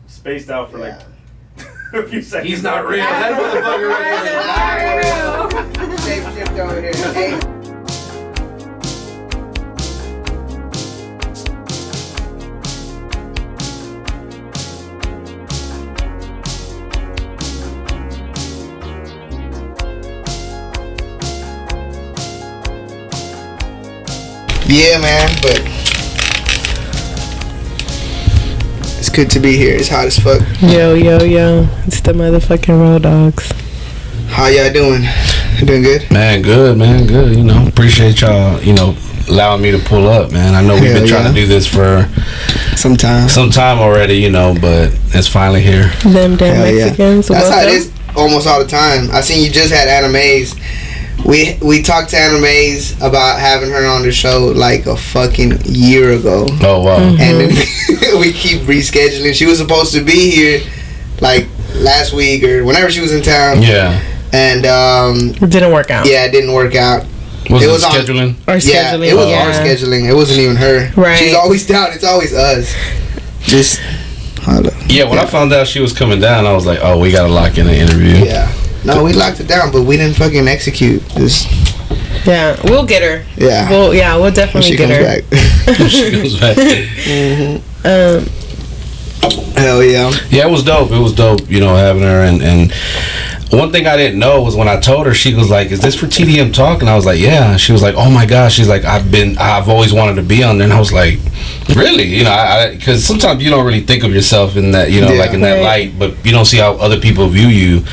spaced out for like a few seconds. He's not real. That motherfucker right there. Shape shift over here. Hey. Yeah, man, but it's good to be here. It's hot as fuck. Yo. It's the motherfucking Rodawgz. How y'all doing? You doing good? Man, good. You know, appreciate y'all, allowing me to pull up, man. I know we've been trying to do this for some time already, but it's finally here. Them damn Mexicans. That's how it is almost all the time. I seen you just had Anna Mays. We talked to Anna Mays about having her on the show like a fucking year ago. Oh wow! Mm-hmm. And then we keep rescheduling. She was supposed to be here like last week or whenever she was in town. Yeah. And it didn't work out. Yeah, it didn't work out. Was it scheduling? Yeah, it was our scheduling. It wasn't even her. Right. She's always down. It's always us. Just hold up. Yeah, when I found out she was coming down, I was like, oh, we gotta lock in an interview. Yeah. No, we locked it down, but we didn't fucking execute. Yeah, we'll get her. Yeah. We'll definitely get her. She comes back. Hell yeah. Yeah, it was dope. Having her and one thing I didn't know was when I told her, she was like, "Is this for TDM Talk?" And I was like, "Yeah." She was like, "Oh my gosh." She's like, "I've always wanted to be on there." And I was like, "Really?" Because sometimes you don't really think of yourself in that, like in that light, but you don't see how other people view you.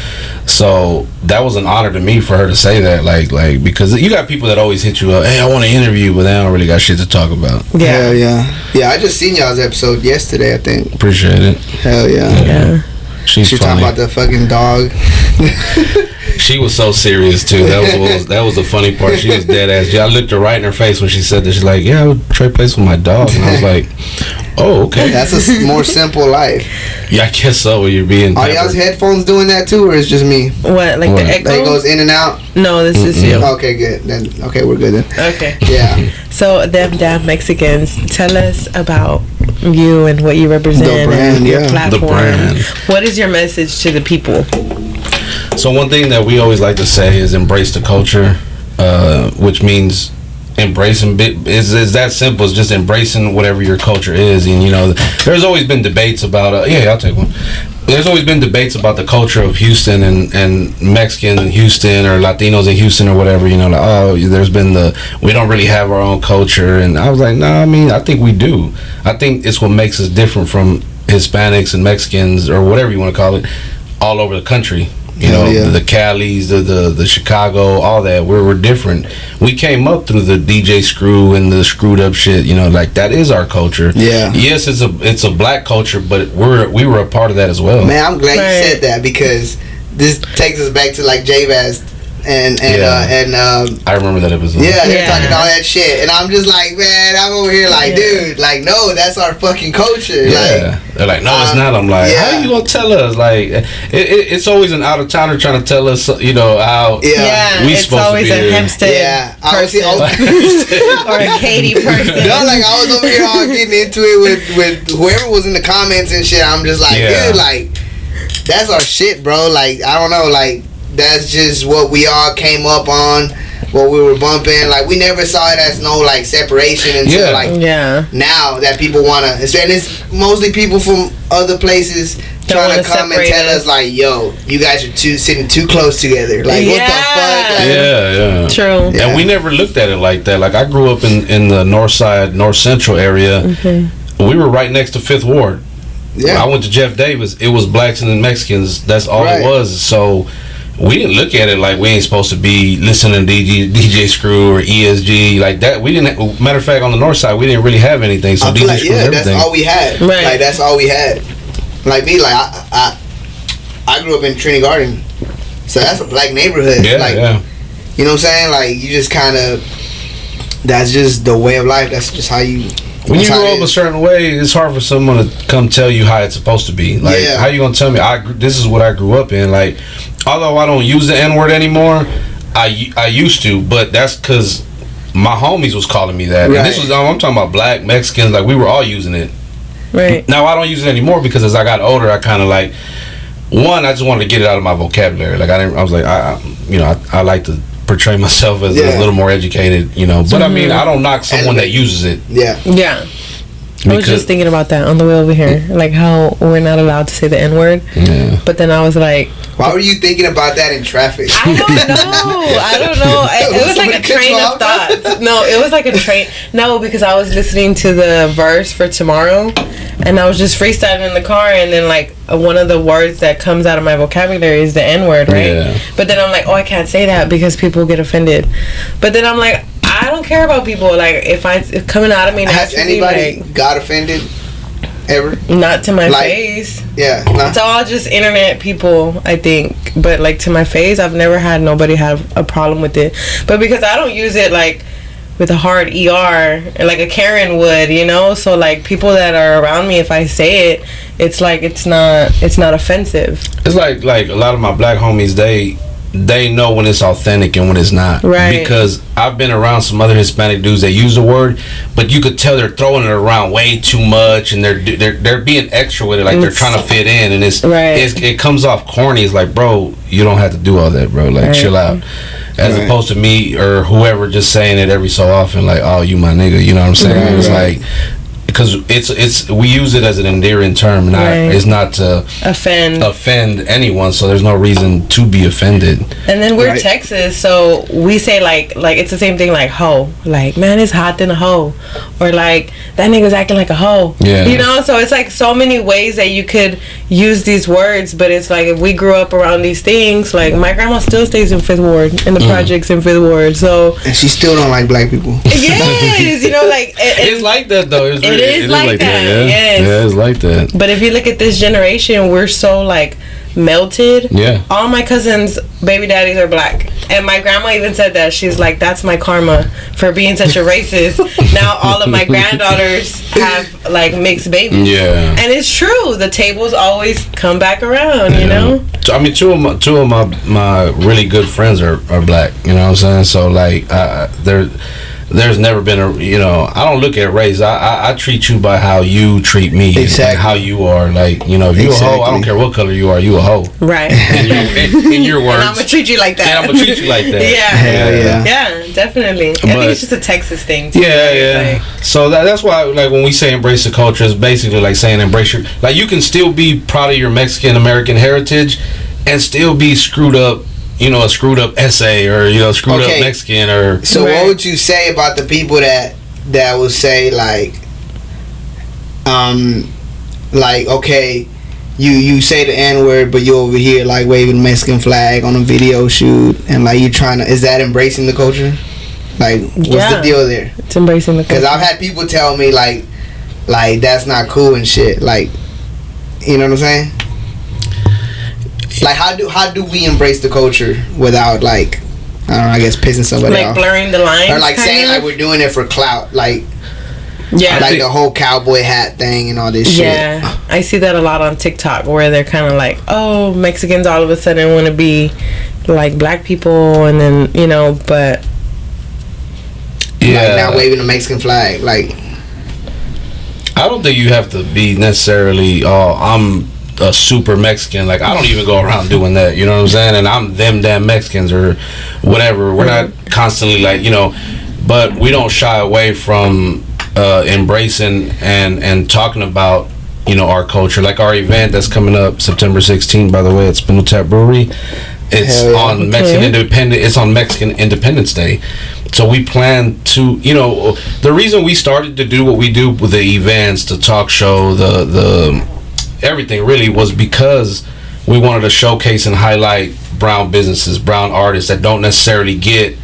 So that was an honor to me for her to say that, like because you got people that always hit you up, "Hey, I want to interview," but they don't really got shit to talk about. Yeah. Hell yeah. I just seen y'all's episode yesterday, I think. Appreciate it. Hell yeah. Yeah. She's talking about the fucking dog. She was so serious too. That was the funny part. She was dead ass. I looked her right in her face when she said that. She's like, "Yeah, I would trade place with my dog," and I was like, "Oh, okay." That's a more simple life. Yeah, I guess so. When you're being. Are y'all's headphones doing that too, or is just me? What, like the echo? Like it goes in and out. No, this is you. Okay, good. Then we're good then. Okay. Yeah. So, them damn Mexicans, tell us about you and what you represent. The brand, and your platform. The brand. What is your message to the people? So one thing that we always like to say is embrace the culture, which means embracing is that simple. It's just embracing whatever your culture is. And there's always been debates about I'll take one. There's always been debates about the culture of Houston and Mexicans in Houston or Latinos in Houston or whatever, there's been we don't really have our own culture. And I was like, no, I think we do. I think it's what makes us different from Hispanics and Mexicans or whatever you want to call it all over the country. The Calis, the Chicago, all that. We're different. We came up through the DJ Screw and the screwed up shit. That is our culture. Yeah. Yes, it's a black culture, but we were a part of that as well. Man, I'm glad you said that because this takes us back to like J-Vaz and I remember that episode. Yeah, they're talking all that shit, and I'm just like, man, I'm over here like, dude, like, no, that's our fucking culture. Yeah. They're like, no, it's not. I'm like, how you gonna tell us? Like, it's always an out of towner trying to tell us, how we it's supposed always to be a here. Hempstead person or a Katy person. No, like I was over here all getting into it with whoever was in the comments and shit. I'm just like, dude, like, that's our shit, bro. Like, I don't know, like. That's just what we all came up on, what we were bumping. Like, we never saw it as no, like, separation until, now that people want to... And it's mostly people from other places trying to come and tell us, like, yo, you guys are sitting too close together. Like, what the fuck? Like, yeah. True. And we never looked at it like that. Like, I grew up in the north side, north central area. Mm-hmm. We were right next to 5th Ward. Yeah. When I went to Jeff Davis, it was blacks and Mexicans. That's all it was. So... we didn't look at it like we ain't supposed to be listening to DJ Screw or ESG like that. We didn't. Matter of fact, on the north side, we didn't really have anything. So DJ Screw, that's all we had. Right. Like that's all we had. Like me, like I grew up in Trinity Garden, so that's a black neighborhood. Yeah, like, you know what I'm saying? Like you just kind of. That's just the way of life. That's just how you. When you grow up a certain way, it's hard for someone to come tell you how it's supposed to be. Like, how you gonna tell me? This is what I grew up in. Like, although I don't use the N-word anymore, I used to, but that's because my homies was calling me that. Right. And this was I'm talking about black Mexicans. Like we were all using it. Right. Now I don't use it anymore because as I got older, I kind of like, one, I just wanted to get it out of my vocabulary. Like I was like, I like to portray myself as a little more educated, you know. But I mean, I don't knock someone that uses it. Yeah. Yeah. I was just thinking about that on the way over here, like how we're not allowed to say the N-word. Yeah. But then I was like, why were you thinking about that in traffic? I don't know. It was like a train of thought. No, it was like a train. No, because I was listening to the verse for tomorrow, and I was just freestyling in the car, and then like one of the words that comes out of my vocabulary is the N-word, right? Yeah. But then I'm like, I can't say that because people get offended. But then I'm like, I don't care about people. Like, if it's coming out of me naturally. Has anybody got offended ever? Not to my face. Yeah. It's all just internet people, I think. But like to my face, I've never had nobody have a problem with it. But because I don't use it like with a hard ER like a Karen would, you know. So like people that are around me, if I say it, it's like it's not offensive. It's like a lot of my black homies, they know when it's authentic and when it's not. Right. Because I've been around some other Hispanic dudes that use the word, but you could tell they're throwing it around way too much, and they're being extra with it, like they're trying to fit in, and it comes off corny. It's like, bro, you don't have to do all that, bro. Like, chill out. As opposed to me or whoever just saying it every so often, like, oh, you my nigga. You know what I'm saying? It's like, because it's we use it as an endearing term, it's not to offend anyone, so there's no reason to be offended. And then we're Texas, so we say like it's the same thing, like hoe, like man, it's hot than a hoe, or like that nigga's acting like a hoe. Yeah, you know. So it's like so many ways that you could use these words, but it's like if we grew up around these things, like my grandma still stays in Fifth Ward, in the projects in Fifth Ward, so and she still don't like black people. Yes, you know, like it's like that though. It is like that. Yes. Yeah, it's like that. But if you look at this generation, we're so like melted. Yeah. All my cousins' baby daddies are black, and my grandma even said that. She's like, "That's my karma for being such a racist." Now all of my granddaughters have like mixed babies. Yeah. And it's true. The tables always come back around. You know. I mean, two of my really good friends are black. You know what I'm saying? So like, there's never been I don't look at race. I treat you by how you treat me. Exactly. And how you are. Like, you know, if you a hoe, I don't care what color you are, you a hoe. Right. In your words. And I'm gonna treat you like that. And I'm gonna treat you like that. Yeah, definitely. I think it's just a Texas thing too. Yeah. Like, so that's why, like, when we say embrace the culture, it's basically like saying embrace your, like, you can still be proud of your Mexican American heritage and still be screwed up, you know, a screwed up essay, or, you know, screwed up Mexican, or. So what would you say about the people that would say like okay, you say the N-word, but you over here like waving the Mexican flag on a video shoot, and like you trying to, is that embracing the culture? Like, what's the deal there? It's embracing the culture. Because I've had people tell me like that's not cool and shit. Like, you know what I'm saying? Like, how do we embrace the culture without, like, I don't know, I guess pissing somebody off? Like blurring the lines? Or like saying like we're doing it for clout, like like the whole cowboy hat thing and all this shit. Yeah, I see that a lot on TikTok, where they're kind of like, oh, Mexicans all of a sudden want to be like black people, and then, you know, but like now waving the Mexican flag, like, I don't think you have to be necessarily I'm a super Mexican. Like, I don't even go around doing that, you know what I'm saying? And I'm them damn Mexicans or whatever. We're not constantly like, you know, but we don't shy away from embracing and talking about, you know, our culture. Like our event that's coming up September 16th, by the way, at Spindle Tap Brewery. It's on Mexican Independence Day. So we plan to, you know, the reason we started to do what we do with the events, the talk show, the everything really, was because we wanted to showcase and highlight brown businesses, brown artists that don't necessarily get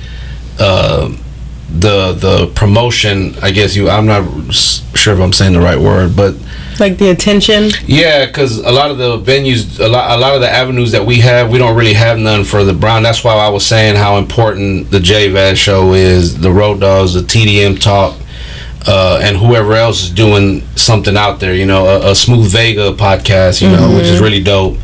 the promotion, I guess. I'm not sure if I'm saying the right word, but like the attention. Yeah, because a lot of the venues, a lot of the avenues that we have, we don't really have none for the brown. That's why I was saying how important the J-Vaz show is, the Rodawgz, the TDM Talk, and whoever else is doing something out there, you know, a Smooth Vega podcast, you know, which is really dope.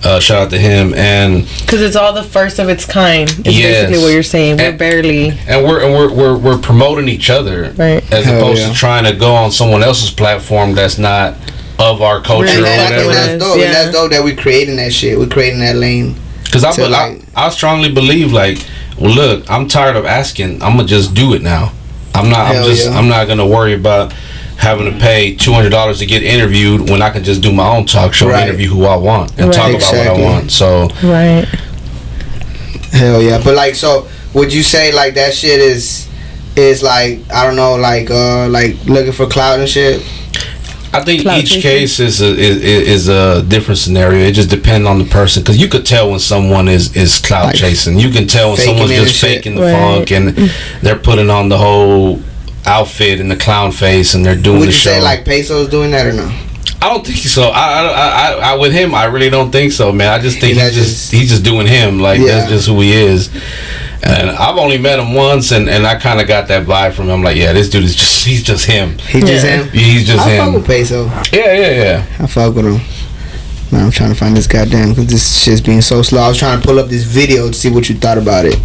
Shout out to him, and because it's all the first of its kind. Is basically what you're saying. We're barely, and we're promoting each other, right? As opposed to trying to go on someone else's platform that's not of our culture or whatever. That's dope. And that's dope that we're creating that shit. We're creating that lane. Because I strongly believe, like, well, look, I'm tired of asking. I'm gonna just do it now. I'm not gonna worry about having to pay $200 to get interviewed when I can just do my own talk show, interview who I want, and talk about what I want. So hell yeah. But like, so would you say like that shit is like, I don't know, like looking for clout and shit? I think each case is a different scenario. It just depends on the person, because you could tell when someone is clout like chasing. You can tell when someone's just faking the funk and they're putting on the whole outfit and the clown face and they're doing the show. Would you say like Peso's doing that or no? I don't think so. I with him, I really don't think so, man. I just think he's just doing him. Like that's just who he is. And I've only met him once, and I kind of got that vibe from him. I'm like, yeah, this dude is he's just him. He's just him? He's just him. I fuck with Peso. Yeah. I fuck with him. Man, I'm trying to find this goddamn, because this shit's being so slow. I was trying to pull up this video to see what you thought about it.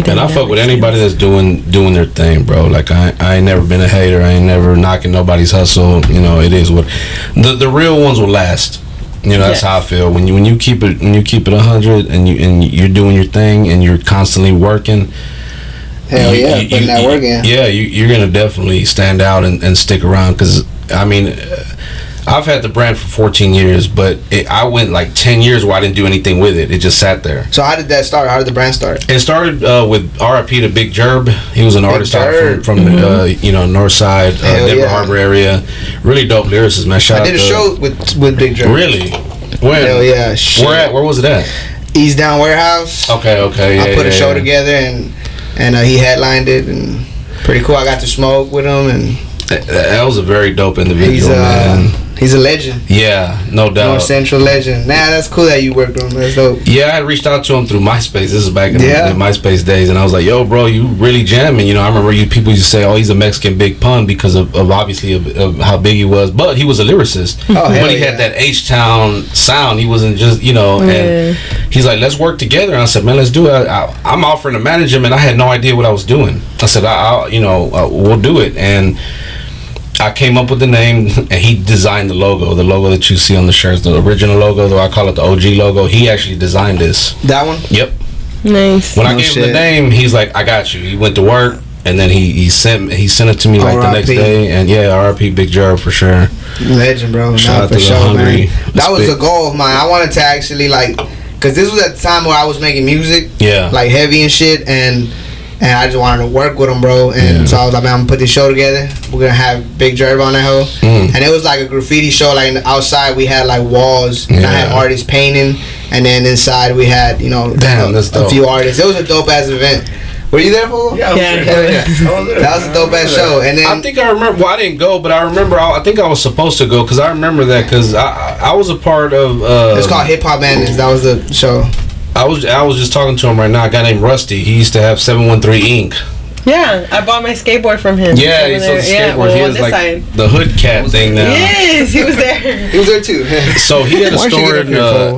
And I fuck with anybody that's doing their thing, bro. Like I ain't never been a hater. I ain't never knocking nobody's hustle. You know, it is what the real ones will last. You know, that's how I feel. When you keep it 100 and you're doing your thing and you're constantly working. Hell yeah, putting that work in. Yeah, you're gonna definitely stand out and stick around, because I mean, I've had the brand for 14 years, but I went like 10 years where I didn't do anything with it. It just sat there. So how did that start? How did the brand start? It started with R.I.P. to Big Jerb. He was an artist out from North Side, Denver Harbor area. Really dope lyricist, man. I did a show with Big Jerb. Really? When? Hell yeah. Shit. Where was it at? East Down Warehouse. Okay. I put a show together and he headlined it, and pretty cool. I got to smoke with him, and that was a very dope individual, man. He's a legend. Yeah, no doubt. North Central legend. Nah, that's cool that you worked with him. That's dope. Yeah, I had reached out to him through MySpace. This is back in the MySpace days, and I was like, "Yo, bro, you really jamming." You know, I remember people used to say, "Oh, he's a Mexican Big Pun," because of obviously of how big he was, but he was a lyricist. But he had that H-Town sound. He wasn't just and he's like, "Let's work together." And I said, "Man, let's do it." I'm offering to manage him, and I had no idea what I was doing. I said, we'll do it." And I came up with the name, and he designed the logo that you see on the shirts, the original logo, though I call it the OG logo. He actually designed this. That one? Yep. Nice. When I gave him the name, he's like, "I got you." He went to work, and then he sent it to me like the next day. And R.I.P. Big Jerb for sure. Legend, bro. Shout out to the Hungry. Man. That was a goal of mine. I wanted to actually because this was at the time where I was making music, like heavy and shit, and I just wanted to work with him, bro. And so I was like, man, I'm gonna put this show together. We're gonna have Big Jerb on that hoe. And it was like a graffiti show. Like outside we had like walls, and I had artists painting, and then inside we had a few artists. It was a dope ass event. Were you there, fool? Yeah. That was a dope ass show. And then I think I remember. Well, I didn't go, but I remember. I think I was supposed to go, because I remember that, because I was a part of. It's called Hip Hop Madness. That was the show. I was just talking to him right now. A guy named Rusty. He used to have 713 Inc. Yeah, I bought my skateboard from him. Yeah, he sold the skateboard. He has like the hood cat thing now. Yes, he was there. He was there too. So he had a store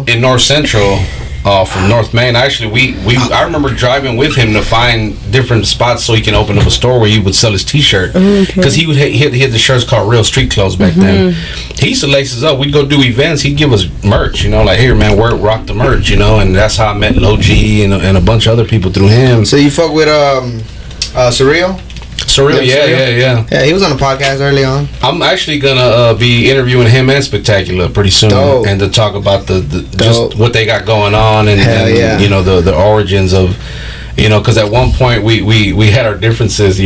in North Central. From North Main. Actually, I remember driving with him to find different spots so he can open up a store where he would sell his T-shirt, because he had the shirts called Real Street Clothes back then. He used to lace us up. We'd go do events. He'd give us merch, like, "Here, man, rock the merch," and that's how I met Lil G and a bunch of other people through him. So you fuck with Surreal? Surreal, yeah. Yeah, he was on the podcast early on. I'm actually gonna be interviewing him and Spectacular pretty soon, and to talk about the just what they got going on, and the origins of, because at one point we had our differences,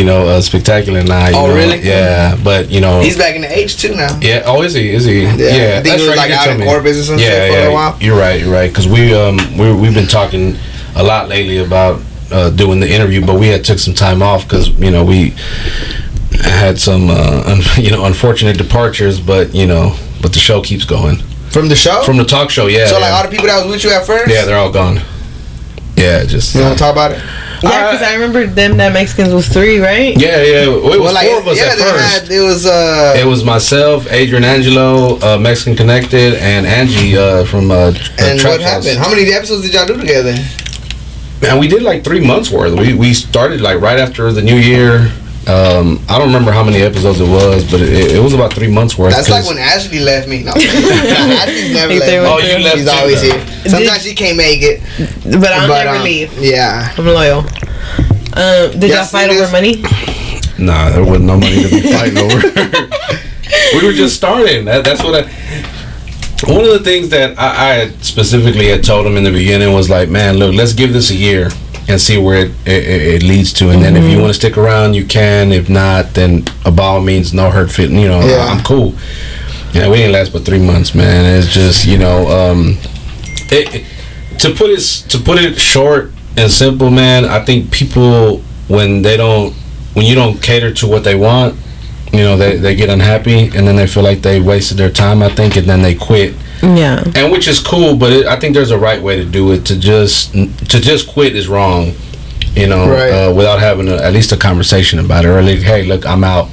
Spectacular and I. Oh, really? Yeah, but he's back in the H too now. Yeah. Oh, is he? Yeah. I think he was like out in Corpus or shit for a while. You're right. Because we've been talking a lot lately about doing the interview, but we had took some time off because we had some unfortunate departures, but the show keeps going. From the show? From the talk show, yeah. So like all the people that was with you at first? Yeah, they're all gone. Yeah, just you want to talk about it? Yeah, because I remember them that Mexicans was 3, right? Yeah. It was 4 of us at first. It was myself, Adrian Angelo, Mexican Connected, and Angie from And Trap what happened? House. How many episodes did y'all do together? Man, we did like 3 months worth. We started like right after the New Year. I don't remember how many episodes it was, but it was about 3 months worth. That's like when Ashley left me. No, Ashley's never left me. Oh, you left. She's always here. Sometimes she can't make it, but I'll never leave. Yeah, I'm loyal. Did y'all fight over money? Nah, there wasn't no money to be fighting over. We were just starting. That's what one of the things that I specifically had told him in the beginning was like, man, look, let's give this a year and see where it leads to, and then if you want to stick around, you can. If not, then by all means, no hurt feeling. You know, I'm cool. Yeah, we didn't last but 3 months, man. It's just, you know, to put it short and simple, man. I think people when you don't cater to what they want, you know, they get unhappy, and then they feel like they wasted their time, I think, and then they quit. Yeah. And which is cool, but I think there's a right way to do it. To just quit is wrong, you know, right. Without having at least a conversation about it. Or like, hey, look, I'm out.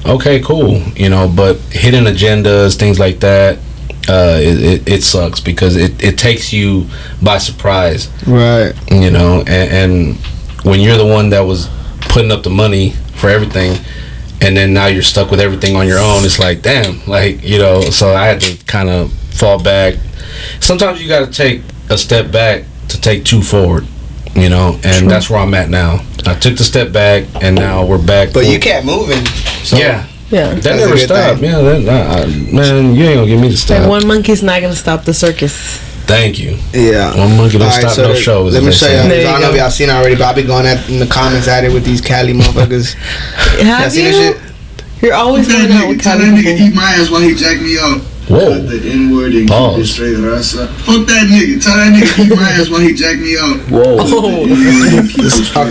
Okay, cool, you know, but hidden agendas, things like that, it sucks because it takes you by surprise. Right. You know, and when you're the one that was putting up the money for everything, and then now you're stuck with everything on your own, it's like, damn, like, you know, so I had to kind of fall back. Sometimes you got to take a step back to take 2 forward, you know, and that's where I'm at now. I took the step back, and now we're back. But you kept moving. So yeah. That never stopped. Yeah, man, you ain't gonna get me to stop. And one monkey's not gonna stop the circus. Thank you. Yeah. One monkey don't stop no shows. Let me show y'all. I don't know if y'all seen it already, but I be going in the comments at it with these Cali motherfuckers. Have you? Seen this shit? You're always going out with Cali. Tell that nigga eat my ass while he jack me up. Whoa. Cut the N-word and keep it straight rasa. Fuck that nigga. Tell that nigga eat my ass while he jack me up. Whoa. Okay. Fuck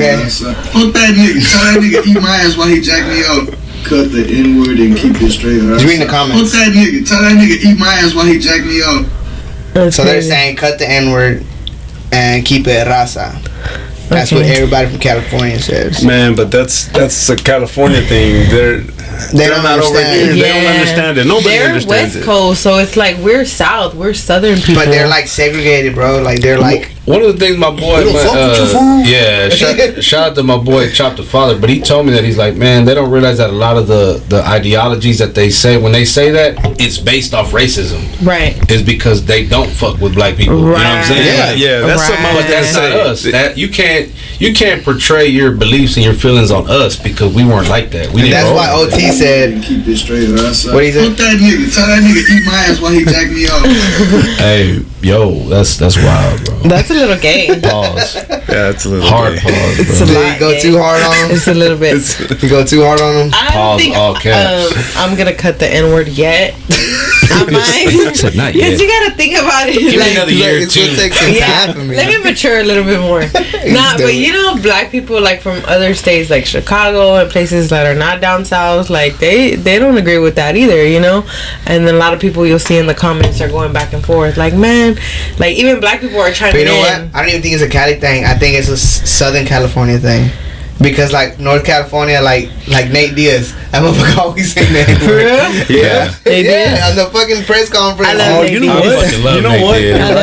that nigga. Tell that nigga eat my ass while he jack me up. Cut the N-word and keep it straight rasa. Reading the comments. Fuck that nigga. Tell that nigga eat my ass while he jack me up. So they're saying cut the N-word and keep it rasa. That's what everybody from California says. Man, but that's a California thing. They're not over here. They don't understand it. Nobody understands it. They're West Coast, so it's like we're South. We're Southern people. But they're like segregated, bro. Like they're like. One of the things my boy, shout out to my boy Chop the Father, but he told me that he's like, man, they don't realize that a lot of the ideologies that they say, when they say that, it's based off racism. Right. It's because they don't fuck with black people. Right. You know what I'm saying? Yeah, that's something I was gonna say. Not us. That you can't portray your beliefs and your feelings on us because we weren't like that. We didn't. That's why OT said. Keep it straight. What he said? Fuck that nigga. Tell that nigga eat my ass while he jack me up. Hey, yo, that's wild, bro. That's a little gay. Pause. Yeah, it's a little hard gay. pause. Bro. It's a lot. You go too hard on him. It's a little bit. You go too hard on him. I don't Pause, think all caps. I'm gonna cut the N-word yet. I might. Said not yet. Yes, you gotta think about it. Give me another year It's gonna take some time for me. Let me mature a little bit more. But you know, black people like from other states like Chicago and places that are not down south, like they don't agree with that either, you know. And then a lot of people you'll see in the comments are going back and forth, like, man, like even black people are trying to. You know what? I don't even think it's a Cali thing. I think it's a Southern California thing. Because like North California, like Nate Diaz, that motherfucker always saying that. For real? Yeah. Yeah, on the fucking press conference. I love Nate you know Diaz. what? You know what?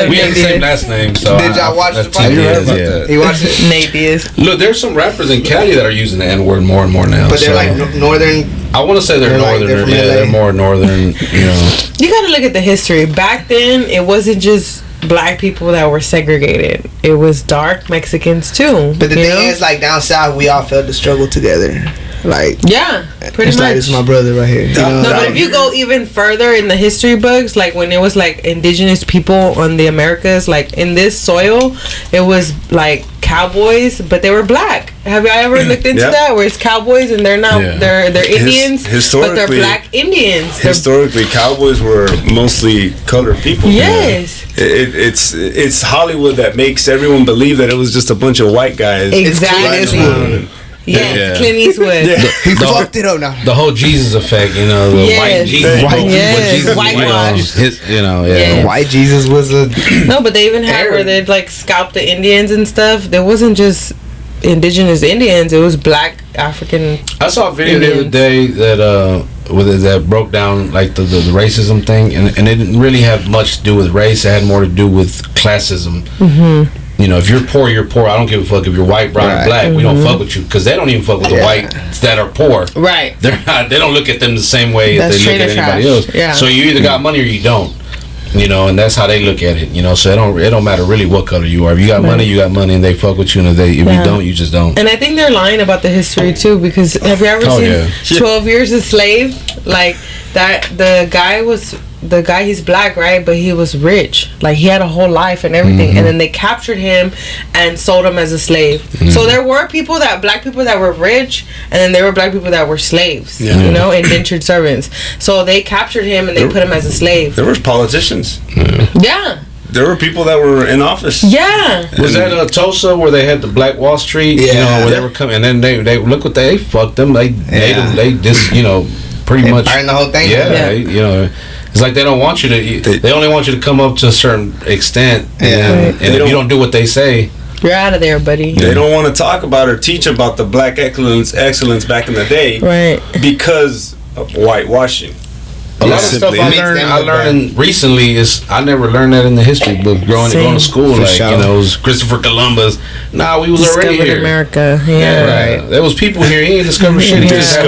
We have the same last name, so Did y'all watch the fight? Yeah. You watched it? Nate Diaz. Look, there's some rappers in Cali that are using the N-word more and more now. But they're like northern. I want to say they're northern. They're from yeah, LA. they're more northern. You know. You gotta look at the history. Back then, it wasn't just black people that were segregated. It was dark Mexicans too. But the thing is, like down south, we all felt the struggle together. Like pretty much. Like, this is my brother right here. You know? No, but if you go even further in the history books, like when it was like indigenous people on the Americas, like in this soil, it was like cowboys, but they were black. Have you ever looked into that? Where it's cowboys and they're not, they're Indians, but they're black Indians. Historically, cowboys were mostly colored people. Yes. It's Hollywood that makes everyone believe that it was just a bunch of white guys. Exactly. Yes, Clint Eastwood. He fucked it up now. The whole Jesus effect, you know, the white Jesus. Whitewash. You know, White Jesus was a. No, but they even had where they'd like scalp the Indians and stuff. There wasn't just indigenous Indians. It was black African. I saw a video the other day that broke down like the racism thing, and it didn't really have much to do with race. It had more to do with classism. Mm-hmm. You know, if you're poor, you're poor. I don't give a fuck if you're white, brown, or black. We don't fuck with you because they don't even fuck with the whites that are poor. Right. They're not. They don't look at them the same way as they look at anybody else. Yeah. So you either got money or you don't. You know, and that's how they look at it. You know, so it don't matter really what color you are. If you got money, you got money, and they fuck with you. And if you don't, you just don't. And I think they're lying about the history too, because have you ever seen 12 Years a Slave? Like that, the guy, he's black, right? But he was rich. Like he had a whole life and everything. Mm-hmm. And then they captured him and sold him as a slave. Mm-hmm. So there were black people that were rich, and then there were black people that were slaves. Yeah. You know, indentured servants. So they captured him and they put him as a slave. There was politicians. Yeah. There were people that were in office. Yeah. Was that Tulsa where they had the Black Wall Street? Yeah. You know, where they were coming, and then they look what they fucked them. They just, you know, pretty much burned the whole thing. Yeah. You know. It's like they don't want you to. They only want you to come up to a certain extent, and if you don't do what they say, you're out of there, buddy. They don't want to talk about or teach about the black excellence back in the day, right? Because of whitewashing. A lot of stuff I learned recently I never learned that in the history book going to school. You know, it was Christopher Columbus. Nah, we was already here. America. Yeah, right. There was people here. He ain't discovered shit. He just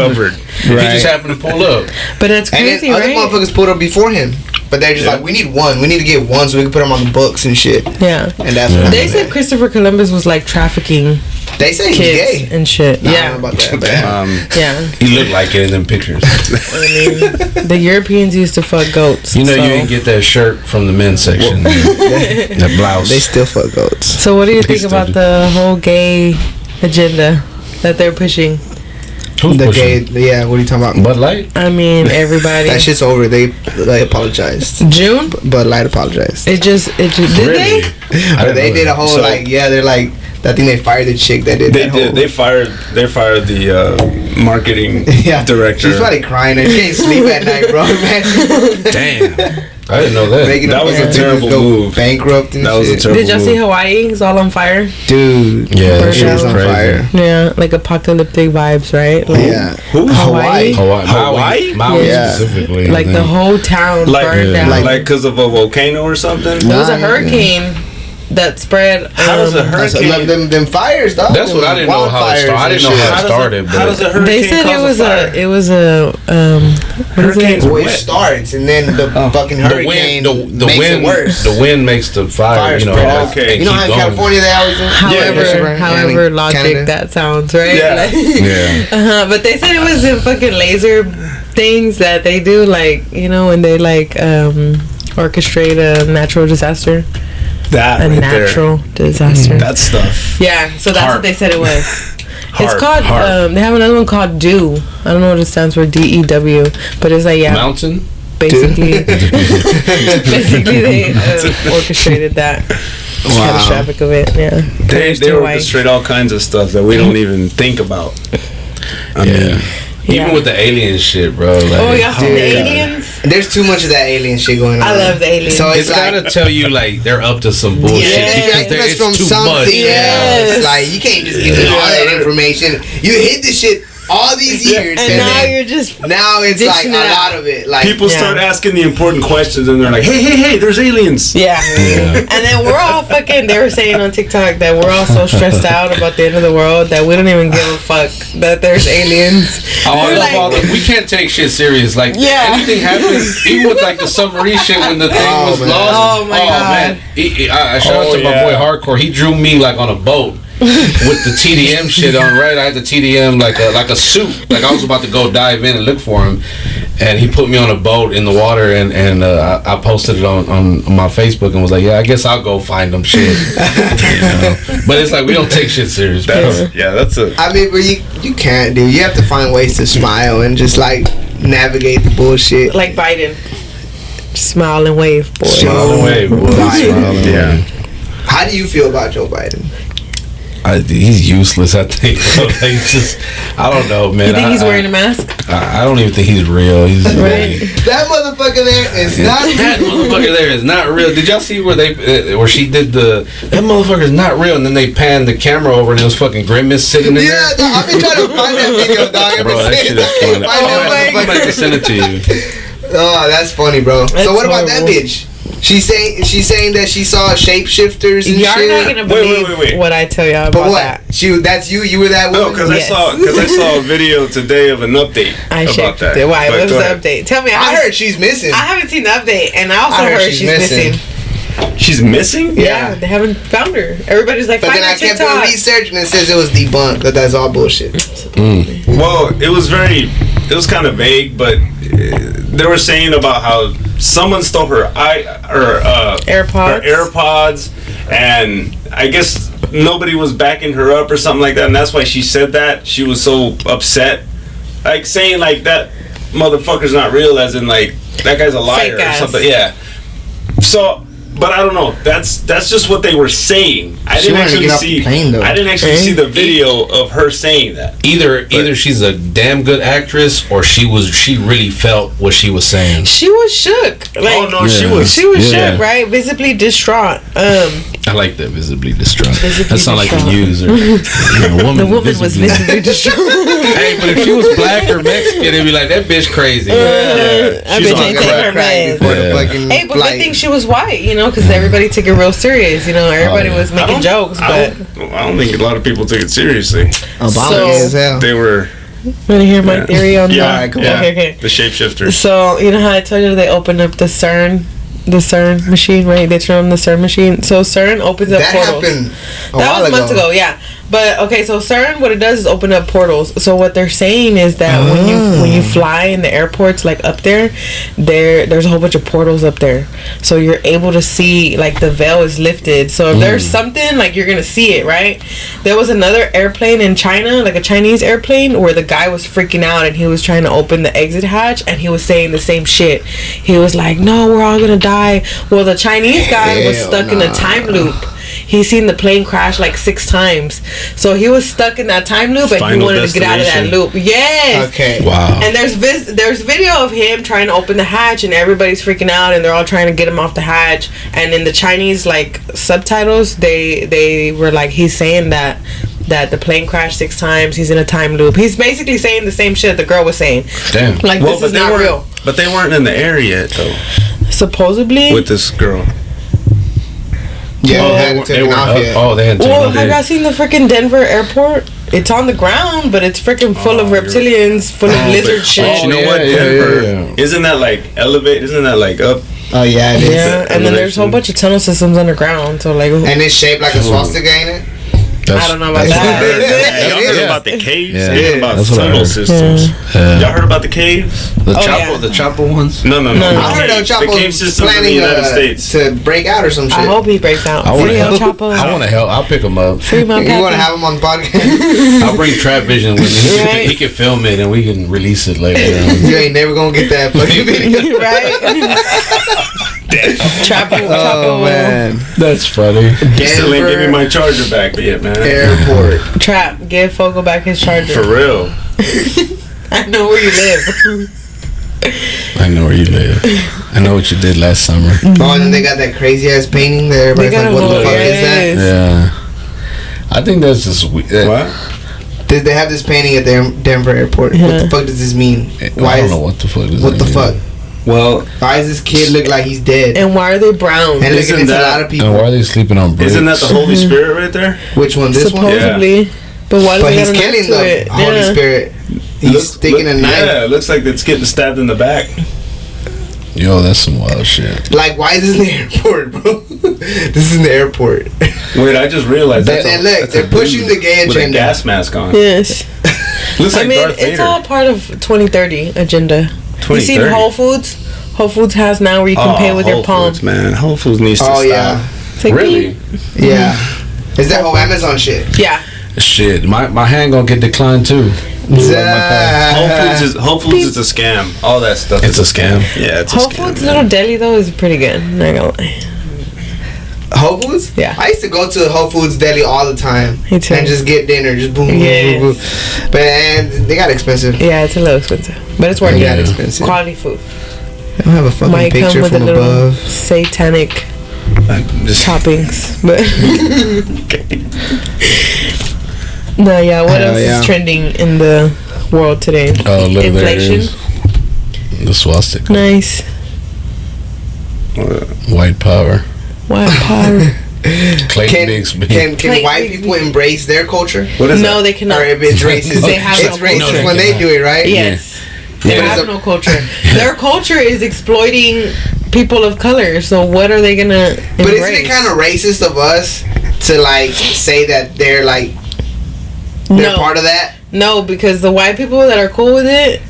happened to pull up. But that's crazy, and other motherfuckers pulled up before him. But they're just like, we need one. We need to get one so we can put them on the books and shit. Yeah. And that's what they said Christopher Columbus was like trafficking. They say he's gay and shit. I don't know about that. Yeah. He looked like it in them pictures. I mean, the Europeans used to fuck goats. You know, you didn't get that shirt from the men's section. That blouse. They still fuck goats. So what do you think about the whole gay agenda that they're pushing? Who's the pushing? gay, what are you talking about? Bud Light? I mean, everybody. That shit's over. They apologized. June? Bud Light apologized. It just did really? They did a whole they're like, I think they fired the chick that did that. They fired the marketing director. She's probably crying and she can't sleep at night, bro. Man. Damn. I didn't know that. That was a terrible move. Bankrupt and that was shit. a terrible Did y'all see Hawaii? It's all on fire. Dude. Yeah, that shit was on crazy. fire. Yeah, like apocalyptic vibes, right? Like, yeah. Who? Hawaii? Maui specifically. Like the whole town burned down. Like because of a volcano or something? It was a hurricane that spread. How does a hurricane? Them fires, dog. That's what I didn't know how it started. I didn't know how it started. How does a hurricane They said it was a hurricane. Well, it starts and then the fucking hurricane makes it worse. The wind makes the fire. You know. Okay. You know how in California they always do. However logic Canada. that sounds, right? Yeah. But they said it was the fucking laser things that they do, like, you know, when they like orchestrate a natural disaster. Natural disaster. That stuff. Yeah, so that's what they said it was. It's called. Heart. They have another one called DEW. I don't know what it stands for. DEW, but it's like Mountain. Basically, basically they orchestrated that catastrophic event. Yeah, they orchestrate all kinds of stuff that we don't even think about. I mean, even with the alien shit, bro. Like, y'all see the aliens? There's too much of that alien shit going on. I love the aliens. So it's gotta tell you like they're up to some bullshit because it's from too something. much. Yes. Like you can't just give me all that information. You hid the shit all these years, and now you're just it's like a lot of it. Like people start asking the important questions, and they're like, "Hey, there's aliens." Yeah. And then we're all fucking. They were saying on TikTok that we're all so stressed out about the end of the world that we don't even give a fuck that there's aliens. We can't take shit serious. Like anything happens, even with like the submarine shit when the thing was lost. Oh my god! Man, I shout out to my boy Hardcore. He drew me like on a boat. With the TDM shit on, right? I had the TDM like a suit. Like I was about to go dive in and look for him, and he put me on a boat in the water, and I posted it on my Facebook and was like, I guess I'll go find them shit. You know? But it's like we don't take shit serious. That's it. I mean, but you can't, dude. You have to find ways to smile and just like navigate the bullshit. Like Biden, smile and wave, boy. Smile and wave, boy. Yeah. How do you feel about Joe Biden? He's useless. I think. He's just. I don't know, man. You think he's wearing a mask? I don't even think he's real. He's right. That motherfucker there is not. That motherfucker there is not real. Did y'all see where she did that motherfucker is not real, and then they panned the camera over and it was fucking Grimace sitting in there. Yeah, I've been trying to find that video, dog. Bro, that shit is funny. I'm about to send it to you. Oh, that's funny, bro. So what about that bitch? She's saying that she saw shapeshifters and y'all shit. Y'all not gonna believe what I tell y'all about that. That's you. You were that woman. No, because I saw a video today of an update about that. Why? What was the update? Tell me. I heard she's missing. I haven't seen the update, and I also heard she's missing. She's missing? Yeah, they haven't found her. Everybody's like, but then I kept doing research and it says it was debunked. But that's all bullshit. Well, it was kind of vague, but they were saying about how someone stole her AirPods, and I guess nobody was backing her up or something like that, and that's why she said that. She was so upset, like saying like that motherfucker's not real, as in like that guy's a liar or something. Yeah. So. But I don't know. That's just what they were saying. I didn't actually see the video of her saying that. Either she's a damn good actress or she really felt what she was saying. She was shook. She was shook, right? Visibly distraught. I like that, visibly distraught. That sounds like a user. The woman was visibly distraught. Hey, but if she was black or Mexican, it'd be like that bitch crazy. I bitch ain't take her meds. Hey, but good thing she was white, because everybody took it real serious. Everybody was making jokes, but I don't think a lot of people took it seriously. Obama they were. Want to hear my theory on that? Yeah, okay. The shapeshifters. So you know how I told you they opened up the CERN machine, right? They turned on the CERN machine. So CERN opens up portals. That was months ago, yeah. But okay, so CERN, what it does is open up portals. So what they're saying is that when you fly in the airports, like up there's a whole bunch of portals up there. So you're able to see, like the veil is lifted. So if there's something, like you're gonna see it, right? There was another airplane in China, like a Chinese airplane, where the guy was freaking out and he was trying to open the exit hatch and he was saying the same shit. He was like, "No, we're all gonna die." Well, the Chinese guy was stuck in a time loop. He seen the plane crash like 6 times, so he was stuck in that time loop, and he wanted to get out of that loop. Yes. Okay. Wow. And there's video of him trying to open the hatch, and everybody's freaking out, and they're all trying to get him off the hatch. And in the Chinese like subtitles, they were like, he's saying that the plane crashed 6 times. He's in a time loop. He's basically saying the same shit the girl was saying. Damn. Like, this is not real. But they weren't in the air yet, though. Supposedly. With this girl. Yeah, they hadn't taken off yet. They hadn't taken off yet. Have y'all seen the freaking Denver airport? It's on the ground, but it's freaking full of reptilians, full of lizard shit. You know what? Denver, isn't that like elevated? Isn't that like up? Oh yeah, it is. Yeah, and then there's a whole bunch of tunnel systems underground. So like, and it's shaped like a swastika, ain't it? I don't know about that. Y'all heard about the caves? Yeah, about tunnel systems. Y'all heard about the caves? The Chapo ones? No. I heard of Chapo planning in the United States to break out or some shit. I hope he breaks out. I want to help. I'll pick him up. You want to have him on the podcast? I'll bring Trap Vision with me. He can film it and we can release it later. You ain't never gonna get that fucking video, right? Chapo. Oh man, that's funny. He still ain't give me my charger back yet, man. Airport. Trap, give Fogo back his charger. For real. I know where you live. I know where you live. I know what you did last summer. Oh, and then they got that crazy ass painting there. Everybody's like, what the fuck is that? Yeah. I think that's just what? They have this painting at the Denver airport. Yeah. What the fuck does this mean? I don't know what the fuck does What the mean. fuck? Well, why does this kid look like he's dead? And why are they brown? And looking into a lot of people. And why are they sleeping on bricks? Isn't that the Holy Spirit right there? Which one? This Supposedly. one? But why? But he's killing the Holy Spirit. He's sticking a knife. Yeah, it looks like it's getting stabbed in the back. Yo, that's some wild shit. Like, why is this in the airport, bro? This is in the airport. Wait, I just realized that. And look, they're pushing the gay agenda. With a gas mask on. Yes. Looks like Darth it's Vader. all part of 2030 agenda. 2030. You seen Whole Foods? Whole Foods has now where you can pay with your palm. Foods, man. Whole Foods needs to stop. Yeah. Like, really? Yeah. Is that Amazon shit? Yeah. Shit, my hand gonna get declined too. Whole Foods is a scam. All that stuff. It's a scam. Yeah, it's Whole a scam. Foods little deli though is pretty good. I'm not gonna lie. Whole Foods? Yeah. I used to go to Whole Foods deli all the time. Me too. And just get dinner, just boom, boom, boom, boom. But and they got expensive. Yeah, it's a little expensive, but it's worth They it. got expensive. Quality food. I don't have a fucking Might come picture with a from little above. satanic toppings, but no, yeah. What Hell else yeah. is trending in the world today? Oh, look, there it Inflation. is. The swastika. Nice. White power. White power. Clayton Bixby. Can Like, white people embrace their culture? What is No, that? they cannot. Or if it's racist, They have it's no racist culture. when they do it, right? Yes. They Yeah. have no culture. Their culture is exploiting people of color. So what are they gonna embrace? But isn't it kind of racist of us to like say that they're like they're part of that? No, because the white people that are cool with it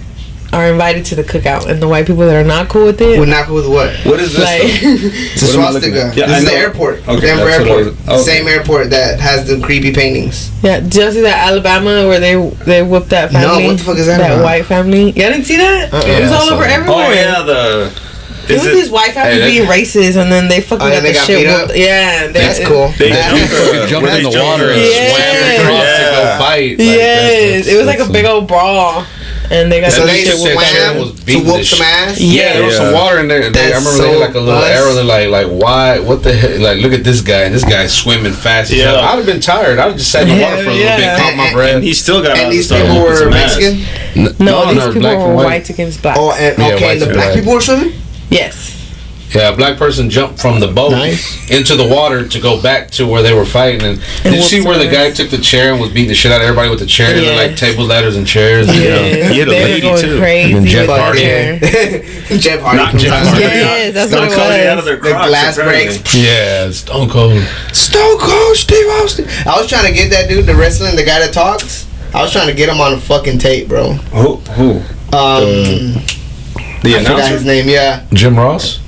are invited to the cookout, and the white people that are not cool with it, We're not cool with what? What is this? like, It's a What am I looking swastika. at? Yeah, This I is the know. airport. Okay, Denver that's what I airport. was- okay. Same airport that has the creepy paintings. yeah. Did you see that Alabama where they whooped that family? No, what the fuck is that That about? white family. Y'all didn't see that? It was Yeah, I all saw over that. everywhere. Oh yeah, It was this white family Hey, that- being racist, and then they fucking Oh, got and they the got shit beat up? whooped. Yeah, That's cool. They That- Jumped in the Jumped water and in. Yeah. swam across to Yeah. go fight. Like, Yes, it was like a big old brawl, and they got So That they bitch just said that swam was to beating whoop the some shit. ass? Yeah, there was some Yeah. water in there. And I That's remember they had like a little so arrow. They're like, why? What the hell? Like, look at this guy, and this guy's swimming fast. Yeah. I'd have been tired. I'd have just sat in the water for a little Yeah. bit, caught my And- breath. And he still got out And of these the people with were some ass. Mexican? no, these people black were and white against black. Oh, and Yeah, okay, white and the and black black. people were swimming? Yes. Yeah, a black person jumped from the boat Nice. into the water to go back to where they were fighting. And did you whooped see where some the guy ass. took the chair and was beating the shit out of everybody with the chair? Yeah. Like tables, ladders, and chairs. You know? Yeah, He had a they lady, were going too. crazy And Jeff with the Hardy. chair. Jeff Hardy Not comes Jeff out. Hardy. Yes, that's what it Stone Cold was. out of their The Crocs, glass apparently. breaks. Yeah, Stone Cold. Stone Cold Steve Austin. I was trying to get that dude, the wrestling, the guy that talks. I was trying to get him on a fucking tape, bro. Who? The The I forgot his announcer? name. Yeah, Jim Ross?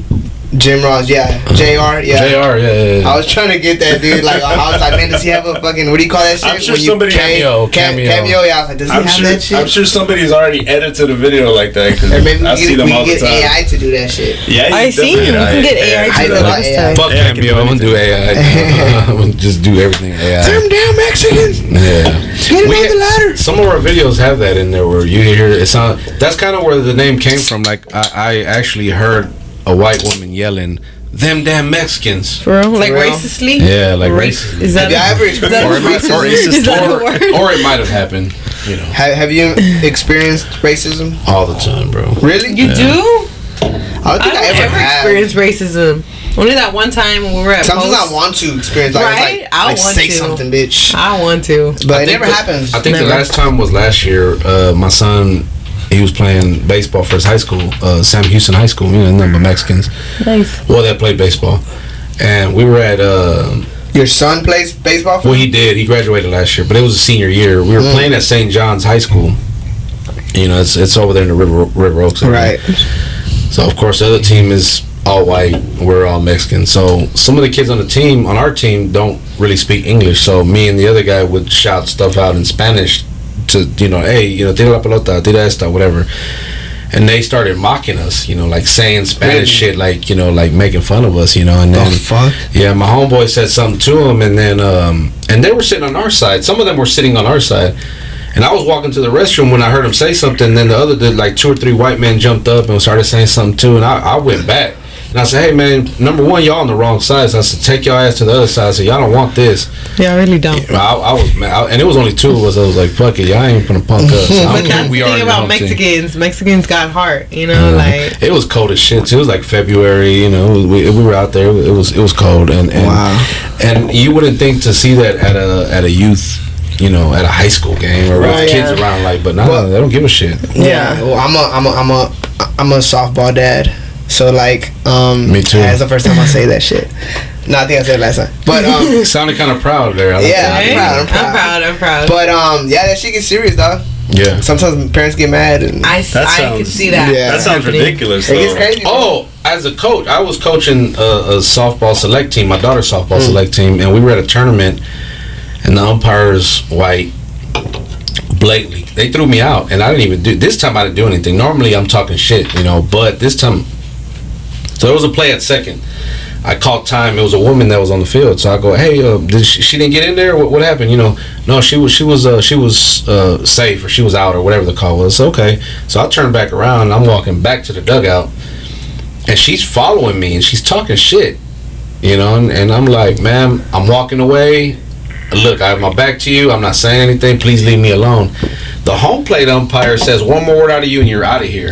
Jim Ross. Yeah, Jr. Yeah. JR, yeah. I was trying to get that dude. Like, I was like, man, does he have a fucking, what do you call that shit? I'm sure When you somebody- pay- Cameo. Cameo. Yeah, I was like, does he I'm have sure. that shit? I'm sure somebody's already edited a video like that. Cause Or maybe I we see can them get, all we the can time. get AI to do that shit. Yeah, I seen you can get AI I to do love that AI. stuff. Fuck Yeah, I can Cameo. do I'm gonna do AI. I'm gonna just do everything AI. Them damn Mexicans. Yeah. Get him We- on the ladder. Some of our videos have that in there where you hear it sound. That's kind of where the name came from. Like I actually heard a white woman yelling, "Them damn Mexicans." For real? Like For real? racistly? Yeah, like Race- racist. Is that Have you ever is that Or a it might- or word? racist, Is that a or, word? or it might have happened. You know, Have you experienced racism? all the time, bro. Really? You do? I don't think I, ever have. experienced racism. Only that one time when we were at Sometimes Post. I want to experience, like, Right? I like want say to. something, bitch. I want to. But I it think never happens. I think Never. the last time was last year. My son, he was playing baseball for his high school, Sam Houston High School. You know, number of Mexicans. Nice. Well, that played baseball, and we were at. Your son plays baseball for Well, you? he did. He graduated last year, but it was a senior year. We were playing at St. John's High School. You know, it's over there in the River Oaks area. Right. So of course the other team is all white. We're all Mexican. So some of the kids on our team, don't really speak English. So me and the other guy would shout stuff out in Spanish to, hey, tira la pelota, tira esta, whatever. And they started mocking us, like saying Spanish shit, like making fun of us, and then fuck? yeah, my homeboy said something to him, and then and they were sitting on our side. Some of them were sitting on our side, and I was walking to the restroom when I heard him say something. And then the other, like 2 or 3 white men jumped up and started saying something too, and I went back. And I said, hey man, number one, y'all on the wrong side. So I said, take your ass to the other side. I said, y'all don't want this. Yeah, I really don't. I was mad, and it was only 2 of us. I was like, fuck it, y'all ain't gonna punk us. I But don't care that's who we the are. thing in the about home team. Mexicans. Mexicans got heart, like. It was cold as shit too. It was like February, we were out there. It was cold, and Wow. and you wouldn't think to see that at a youth, at a high school game or Right, with kids yeah. around, like, but nah, Well- they don't give a shit. Yeah. Well, I'm a softball dad. So like, Me too. That's the first time I say that shit. No, I think I said it last time. But Sounded kind of proud there. I like Yeah, that. I'm proud. I'm proud. but yeah, that shit gets serious, dog. Yeah. Sometimes parents get mad and I That can sounds- see that. Yeah. That sounds happening. ridiculous. it gets though. crazy. bro. Oh, as a coach, I was coaching a softball select team, my daughter's softball select team, and we were at a tournament, and the umpire's white. Blatantly, they threw me out, and I didn't even do. This time I didn't do anything. Normally I'm talking shit, but this time, so there was a play at second. I called time. It was a woman that was on the field, so I go, "Hey, did she didn't get in there? What happened? You know, no, she was safe, or she was out, or whatever the call was." Okay, so I turned back around. And I'm walking back to the dugout, and she's following me, and she's talking shit, you know, and I'm like, "Ma'am, I'm walking away. Look, I have my back to you. I'm not saying anything. Please leave me alone." The home plate umpire says one more word out of you, and you're out of here.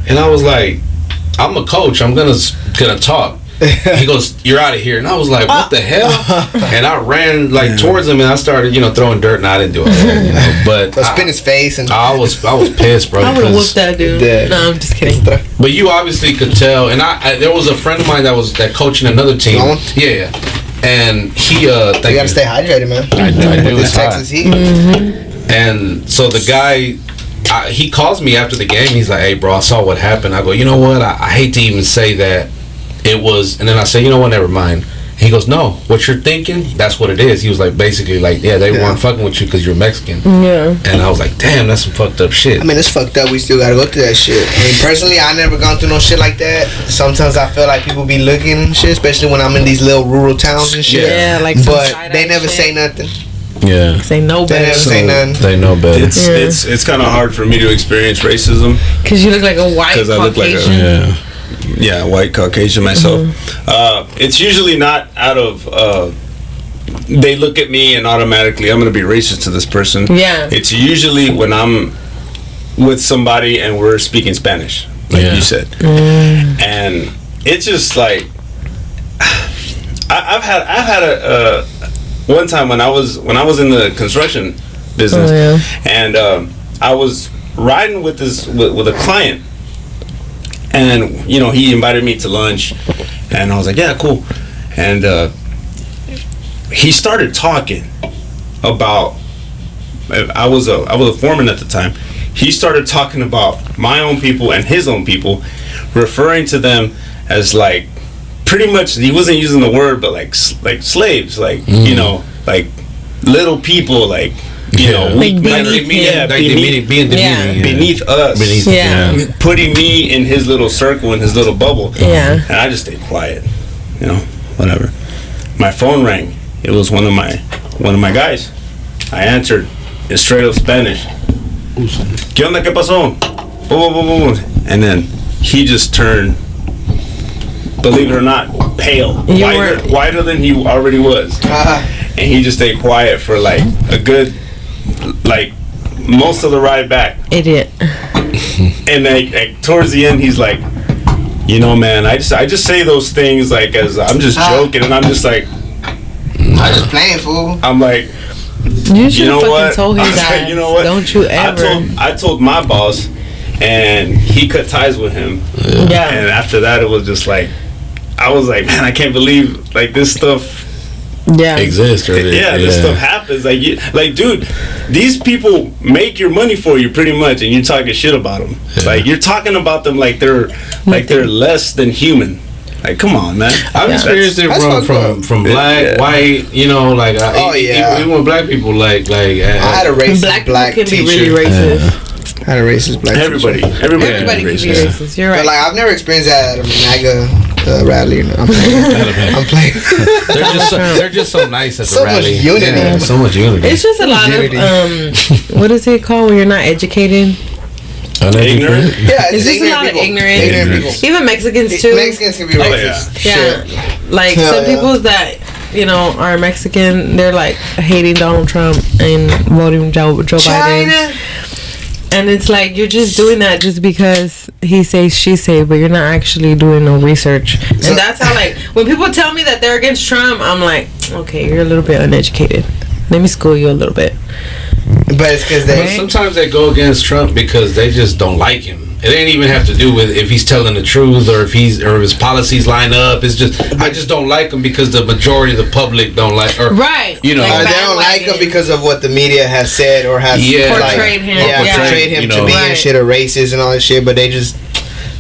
And I was like, "I'm a coach. I'm gonna talk." He goes, "You're out of here." And I was like, "What the hell?" And I ran towards him, and I started, throwing dirt, and I didn't do all that, But spin his face, and I was pissed, bro. I would have whooped that dude. No, I'm just kidding. But you obviously could tell, and there was a friend of mine that coaching another team. Yeah. And he, you gotta stay hydrated, man. I do. It's Texas heat. And so the guy, he calls me after the game. He's like, "Hey, bro, I saw what happened." I go, "You know what? I hate to even say that it was," and then I say, "You know what? Never mind." He goes, "No, what you're thinking, that's what it is." He was like, basically, like, "Yeah, they weren't fucking with you because you're Mexican." Yeah. And I was like, "Damn, that's some fucked up shit." I mean, it's fucked up. We still gotta go through that shit. I mean, personally, I never gone through no shit like that. Sometimes I feel like people be looking and shit, especially when I'm in these little rural towns and shit. Yeah, like. But they never say nothing. Yeah. Say no better. They never say nothing. They know better. It's kind of hard for me to experience racism because you look like a white Caucasian. I look like white Caucasian myself. It's usually not out of they look at me and automatically I'm going to be racist to this person. Yeah. It's usually when I'm with somebody and we're speaking Spanish, like you said, and it's just like I've had a one time when I was in the construction business, and I was riding with with a client. And, he invited me to lunch, and I was like, "Yeah, cool." And he started talking about, I was a foreman at the time. He started talking about my own people and his own people, referring to them as like, pretty much, he wasn't using the word, but like slaves, like, like little people, like, weak men, beneath us, putting me in his little circle, in his little bubble, and I just stayed quiet, whatever. My phone rang. It was one of my guys. I answered in straight up Spanish. ¿Qué onda? ¿Qué pasó? And then he just turned, believe it or not, pale, whiter than he already was, and he just stayed quiet for like a good. Like most of the ride back, idiot. And like towards the end, he's like, "Man, I just say those things like as I'm just joking," and I'm just like, "I just playing, fool." I'm like, you know what? Told his ass, like, you know what? Don't you ever? I told my boss, and he cut ties with him. Yeah. And after that, it was just like, I was like, man, I can't believe like this stuff. Exists, right? This stuff happens. Like, dude, these people make your money for you pretty much, and you're talking shit about them. Like you're talking about them like they're less than human. Like, come on, man. I've experienced it from black, white. Like even with black people, like I had a racist black can teacher. Be really racist. I had a racist black everybody teacher. Everybody can be racist. You're right. But like I've never experienced that at a MAGA rally. I'm playing. They're just so nice at the so rally. Much unity. Yeah, so much unity. It's just a lot of what is it called when you're not educated? Ignorant. Yeah, it's just a lot of ignorant people. Even Mexicans too. Mexicans can be racist. Yeah. Like some people that are Mexican, they're like hating Donald Trump and voting Joe Biden. And it's like you're just doing that just because he says she say, but you're not actually doing no research. And that's how like when people tell me that they're against Trump, I'm like, okay, you're a little bit uneducated. Let me school you a little bit. But it's because sometimes they go against Trump because they just don't like him. It ain't even have to do with if he's telling the truth or if his policies line up. It's just I just don't like him because the majority of the public don't like. Or, right. They don't like him because of what the media has said or has portrayed him. Portrayed him to be and shit or racist and all that shit. But they just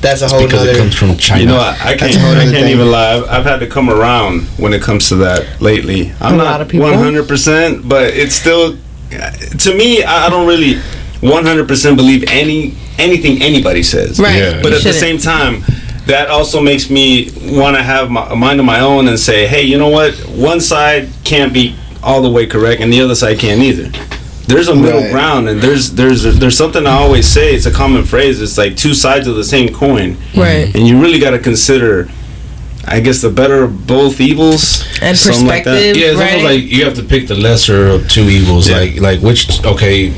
that's a whole because it comes from China. I can't even lie. I've had to come around when it comes to that lately. I'm not 100%, but it's still to me. I don't really 100% believe anything anybody says. Right. But at the same time, that also makes me want to have a mind of my own and say, hey, you know what? One side can't be all the way correct, and the other side can't either. There's a middle ground, and there's something I always say. It's a common phrase. It's like two sides of the same coin, right? And you really got to consider, I guess, the better of both evils and perspective. Like that. Yeah, it's almost like you have to pick the lesser of two evils. Yeah. Like which? Okay,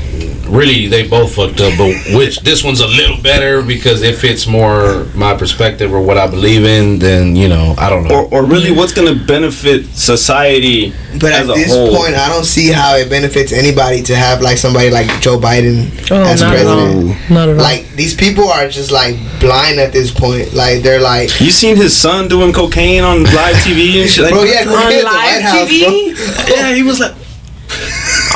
really, they both fucked up, but which? This one's a little better because it fits more my perspective or what I believe in. Then I don't know. Or really, what's going to benefit society? But at this point, I don't see how it benefits anybody to have like somebody like Joe Biden as president. Not at all. Like these people are just like blind at this point. Like they're like. You seen his son doing cocaine on live TV and shit? Like, bro, yeah, on live TV. Yeah, he was like.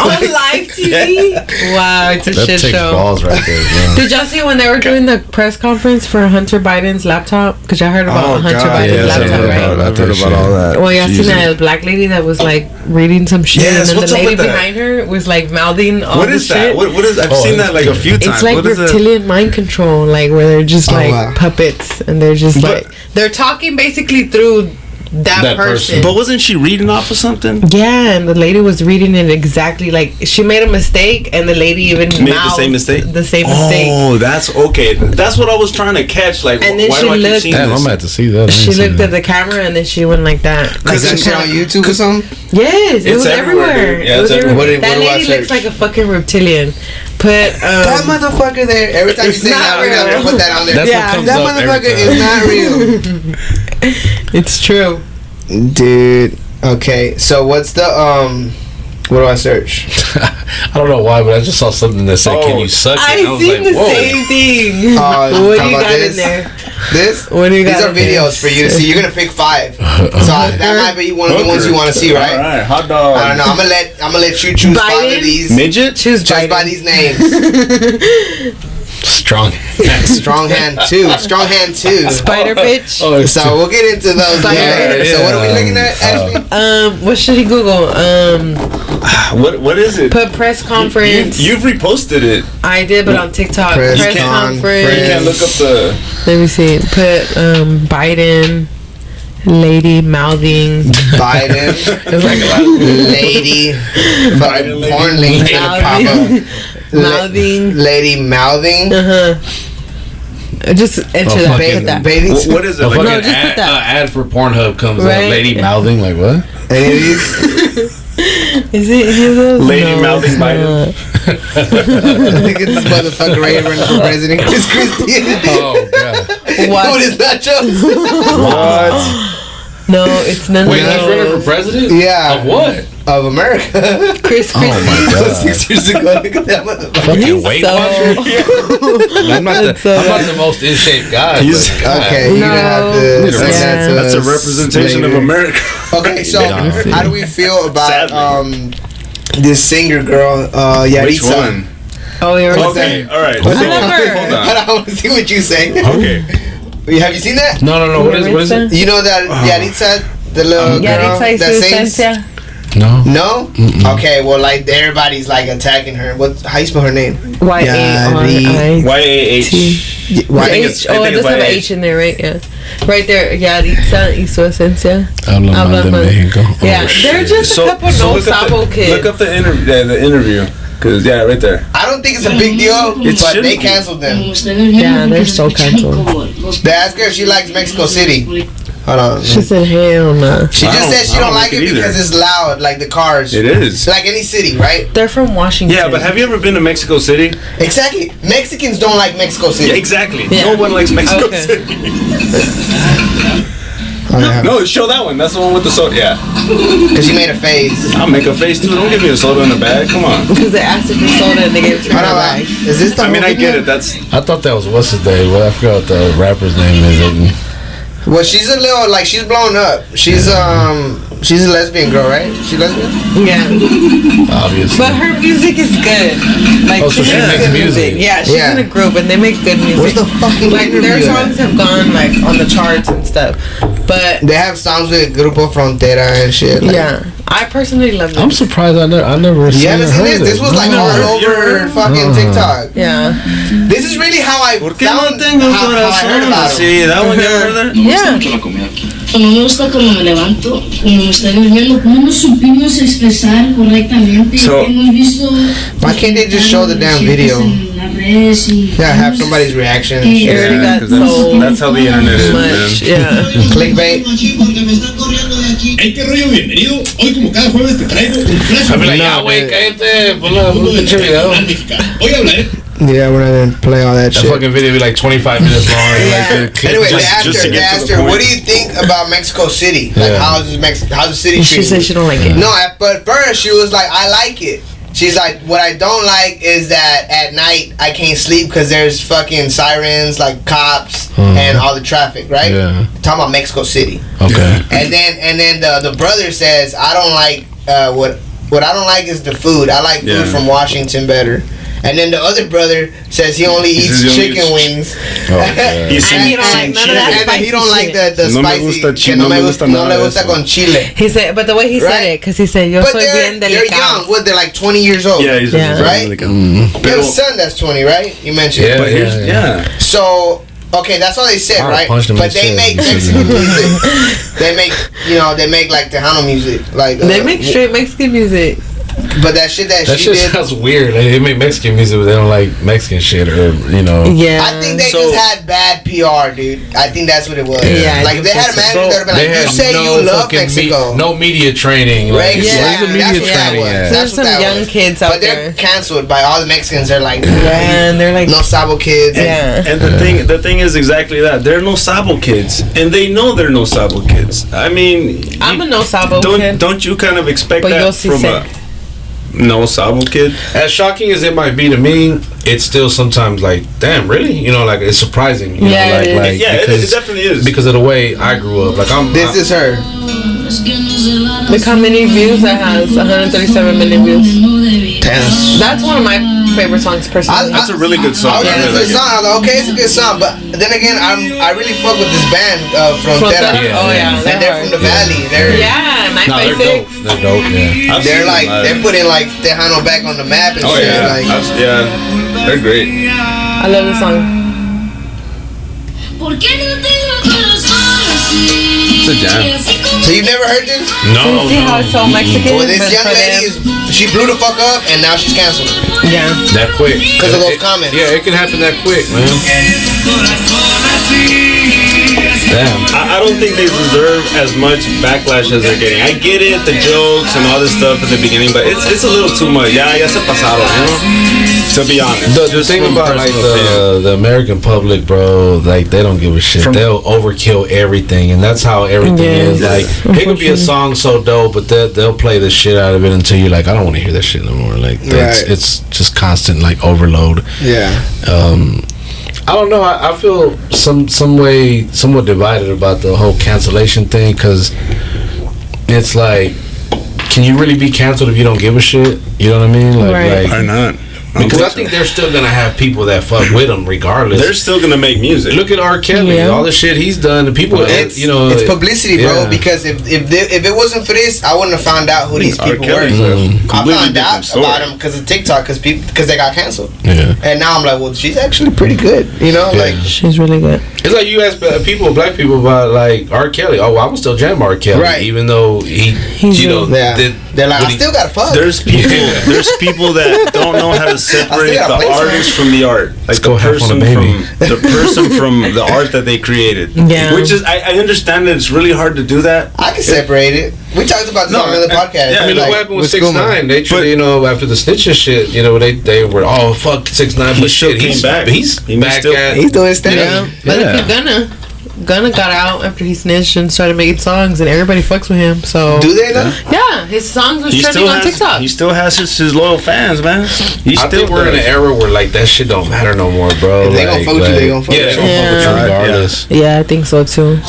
On live TV? Wow, it's a that shit takes show. balls right there. Yeah. Did y'all see when they were doing the press conference for Hunter Biden's laptop? Because y'all heard about Hunter Biden's laptop, right? I've heard about all that. Well, y'all seen that black lady that was like reading some shit, Yes, and then what's the up lady with that? behind her was like mouthing all What the is shit. that? What is? I've seen that like a few times. It's like what is reptilian mind control, like where they're just like wow. puppets, and they're just like they're talking basically through that person. But wasn't she reading off of something? Yeah, and the lady was reading it exactly like she made a mistake, and the lady even Made the same mistake. The same mistake. Oh, that's okay. That's what I was trying to catch. Like, And then why she do I keep looked- seeing Damn, this? I'm gonna have to see that. She looked at the camera and then she went like that. Is that shit on YouTube or something? Yes, it was everywhere, everywhere. dude. Yeah, It was it's everywhere. everywhere. That What do I lady search? looks like a fucking reptilian. Put That motherfucker there. Every time you say not that, we're real. gonna put that on there. That's Yeah. what comes That up motherfucker every is time. not real. it's true. Dude. Okay, so what's the what do I search? I don't know why, but I just saw something that said, "Can you suck it?" And I was seen like, the "Whoa." same thing. What What do you got in there? This? What do you got These are in there? videos for you to see. You're gonna pick 5. So that might be one of the ones you want to see, right? All right, hot dog. I don't know. I'm gonna let you choose 5 Biden? of these. Midget? Choose Just by Biden. these names. Strong. Strong hand 2. Strong hand 2. Spider bitch. Oh, So we'll get into those later. So what are we looking at, Ashley? What should he Google? What is it? Put press conference. You've reposted it. I did, but on TikTok. Press Press conference. You can't look up the. Let me see. Put Biden, lady mouthing. Biden, It's like a lot of lady, fucking lady. porn link to pop up. mouthing. Lady mouthing. Just enter that. fucking Put that. Baby, What is it? A Like, fucking No, just put that. ad for Pornhub comes Right. up. Lady mouthing like what? any of these? Is it any of those? Lady No, mouthing it's Biden. not. Look at this motherfucker ready to run for president. Chris Christie. Oh god. What? What is nachos? What? No, it's none Wait, of he's those. running for president? Yeah. Of what? Of America. Chris Oh my Christie. god. 6 years ago. Look at that motherfucker. Fucking Weight Watchers. So, I'm not the most in shape guy. He's- but God. Okay, you're gonna have to No. send that to That's a us representation of later. America. Okay, so how do we feel about Sadly. this singer girl, Yaritza? Which one? oh, you're Okay, all right. What's So, that? Never. hold on. I want to see what you say. Okay. Have you seen that? No. What is it? You know that Yaritza, the little girl Yaritza y that su sings? esencia. No. No? Okay, well, like, everybody's, like, attacking her. How you spell her name? Y-A-R-I. YAH. Why? H. Oh, it does have an H in there, right? Yeah. Right there. Yaritza y su esencia. Habla de México. Yeah, Oh, they're shit. just a couple no look up sapo kids. Look up the interview. Cause right there. I don't think it's a big deal, It but shouldn't they be. canceled them. Yeah, they're so canceled. They asked her if she likes Mexico City. Hold on. She said, hell no. She I just don't- said she I don't don't like like it it either. because it's loud, like the cars. It is. It's like any city, right? They're from Washington. Yeah, but have you ever been to Mexico City? Exactly. Mexicans don't like Mexico Yeah, City. exactly. Yeah. No one likes Mexico Okay. City. Because No, show that one. That's the one with the soda. Yeah. you made a face. I'll make a face too. Don't give me a soda in the bag. Come on. Because they asked her for soda and they gave it to her Hold on, in a bag. is this the I mean, whole I get video? it. That's I thought that was what's his name. Well, I forgot what the rapper's name is. Well, she's a little, like, she's blown up. She's, She's a lesbian girl, right? She lesbian? Yeah. Obviously. But her music is good. Like, so she makes music. Yeah, she's in a group and they make good music. Where's the fucking like their interview songs have gone like on the charts and stuff. But they have songs with Grupo Frontera and shit. Like, yeah, I personally love them. I'm surprised I never you seen haven't seen this? This was like all over fucking TikTok. Yeah. This is really how I found how I heard about them. Sí, that one you ever heard that? Yeah. No me gusta como me levanto, como me estoy durmiendo, no nos supimos expresar correctamente. Hemos visto. Why can't they just show the damn video? Yeah, have somebody's reaction. He already got so that's how the internet is, much. man. Yeah. Clickbait. Hey, qué rollo, bienvenido. Hoy como cada jueves te traigo un flash. Güey, cállate. Ponle un pinche video. Hoy hablaré. Yeah, we're not gonna play all that That shit. fucking video be like 25 minutes long. Yeah. Anyway, they Just asked to her, get to the point. what do you think about Mexico City? Like, Yeah. how's the city She treating said you? she don't like it. No, but first she was like, I like it. She's like, what I don't like is that at night I can't sleep because there's fucking sirens, like cops, and all the traffic, right? Yeah. Talking about Mexico City. Okay. And then the brother says, I don't like what I don't like is the food. I like food from Washington better. And then the other brother says he only eats chicken wings. Oh, yeah. He And he don't like none of that And then he don't like spicy the No me spicy. gusta que no me gusta nada de gusta eso. con chile. He said, but the way he said Right. it, because he said, yo But soy bien they're delicado. young. What, they're like 20 years old. Yeah, he's Yeah. Right? Really You have a son that's 20, right? You mentioned. Yeah. But here's, yeah. So, okay, that's all they said, I'll right? punch them in But the they chest. make Mexican music. They make like Tejano music. Like They make straight Mexican music. But that shit that That she shit did. sounds weird. Like, they make Mexican music, but they don't like Mexican shit, or Yeah. I think they So- just had bad PR, dude. I think that's what it was. Yeah, Like, if they had a manager that would have been They like, you had say no you love fucking Mexico. no media training. Right, Like, yeah. where's the media that's what that training was. at? That's There's what some that young was. kids out But they're there. canceled by all the Mexicans. They're like, And they're like, no Sabo kids. yeah. And the thing is exactly that. They're no Sabo kids, and they know they're no Sabo kids. I mean, I'm a no Sabo kid. don't you kind of expect But that you'll see from Sam. a no Sabo kid? As shocking as it might be to me, it's still sometimes like, damn, really? You know, like, it's surprising. You Yeah, know, it is. like Yeah, because, it definitely is. because of the way I grew up. Like, This is her. Look how many views that has. 137 million views. Damn. That's one of my favorite songs personally. That's a really good song. I was I listening really to the like it. song. I was like, okay, it's a good song, but then again, I really fuck with this band from Frontera? Terra. Yeah. Oh yeah, And they're from the Valley. They're Yeah, No, they're 956. dope. They're dope, yeah. I've they're seen like them live. they're putting like Tejano back on the map and Oh shit. yeah, Like, yeah, they're great. I love this song. It's a jam. so you've never heard this? No, See how it's so Mexican? Well, this but young for lady them- she blew the fuck up and now she's canceled. Yeah. that quick. 'Cause of those It- comments. Yeah, it can happen that quick, man. Damn. I don't think they deserve as much backlash as they're getting. I get it, the jokes and all this stuff at the beginning, but it's a little too much. Ya se pasaron, you know? To be honest. The Just thing from about like personal opinion. the American public, bro, like they don't give a shit. They'll overkill everything, and that's how everything Yeah. is. Like it could be a song so dope, but they'll play the shit out of it until you're like, I don't want to hear that shit no more. Like Right. it's just constant like overload. Yeah. I don't know. I feel somewhat divided about the whole cancellation thing, because it's like, can you really be canceled if you don't give a shit? You know what I mean? Like, Right. Why not? because I think they're still gonna have people that fuck with them regardless. They're still gonna make music. Look at R. Kelly, Yeah. all the shit he's done. The people, It's, you know, it's publicity, bro. yeah. Because if it wasn't for this, I wouldn't have found out who these R. people were. Kelly's a I completely found out different story. about them because of TikTok, because they got canceled. Yeah. And now I'm like, well, she's actually pretty good. You know, Yeah. like She's really good. It's like you ask people, black people, about like R. Kelly. Oh, well, I would still jam R. Kelly, Right. even though he's you know, yeah. They're like, what I he- still gotta fuck. There's people that don't know how to separate gotta the play some. artist from the art. Like go the have fun, person baby. from the person from the art that they created. Yeah. Which is I understand that it's really hard to do that. I can separate it. We talked about this No, on another podcast. yeah, I mean, look like, what happened with Schoolman. 6ix9ine. They tried, But- you know, after the snitching shit, you know, they were all fuck 6ix9ine, He but still shit, came he's back. He's He back still- at. He's doing stand Yeah. up. But Yeah. look at Gunna got out after he snitched and started making songs, and everybody fucks with him. So Do they though? yeah, his songs was trending on TikTok. He still has his loyal fans, man. He I still think we're in an does. era where like that shit don't matter no more, bro. If they gonna like, fuck with you, they gonna fuck yeah, with they you. gonna fuck with you Yeah. regardless. Yeah, I think so too.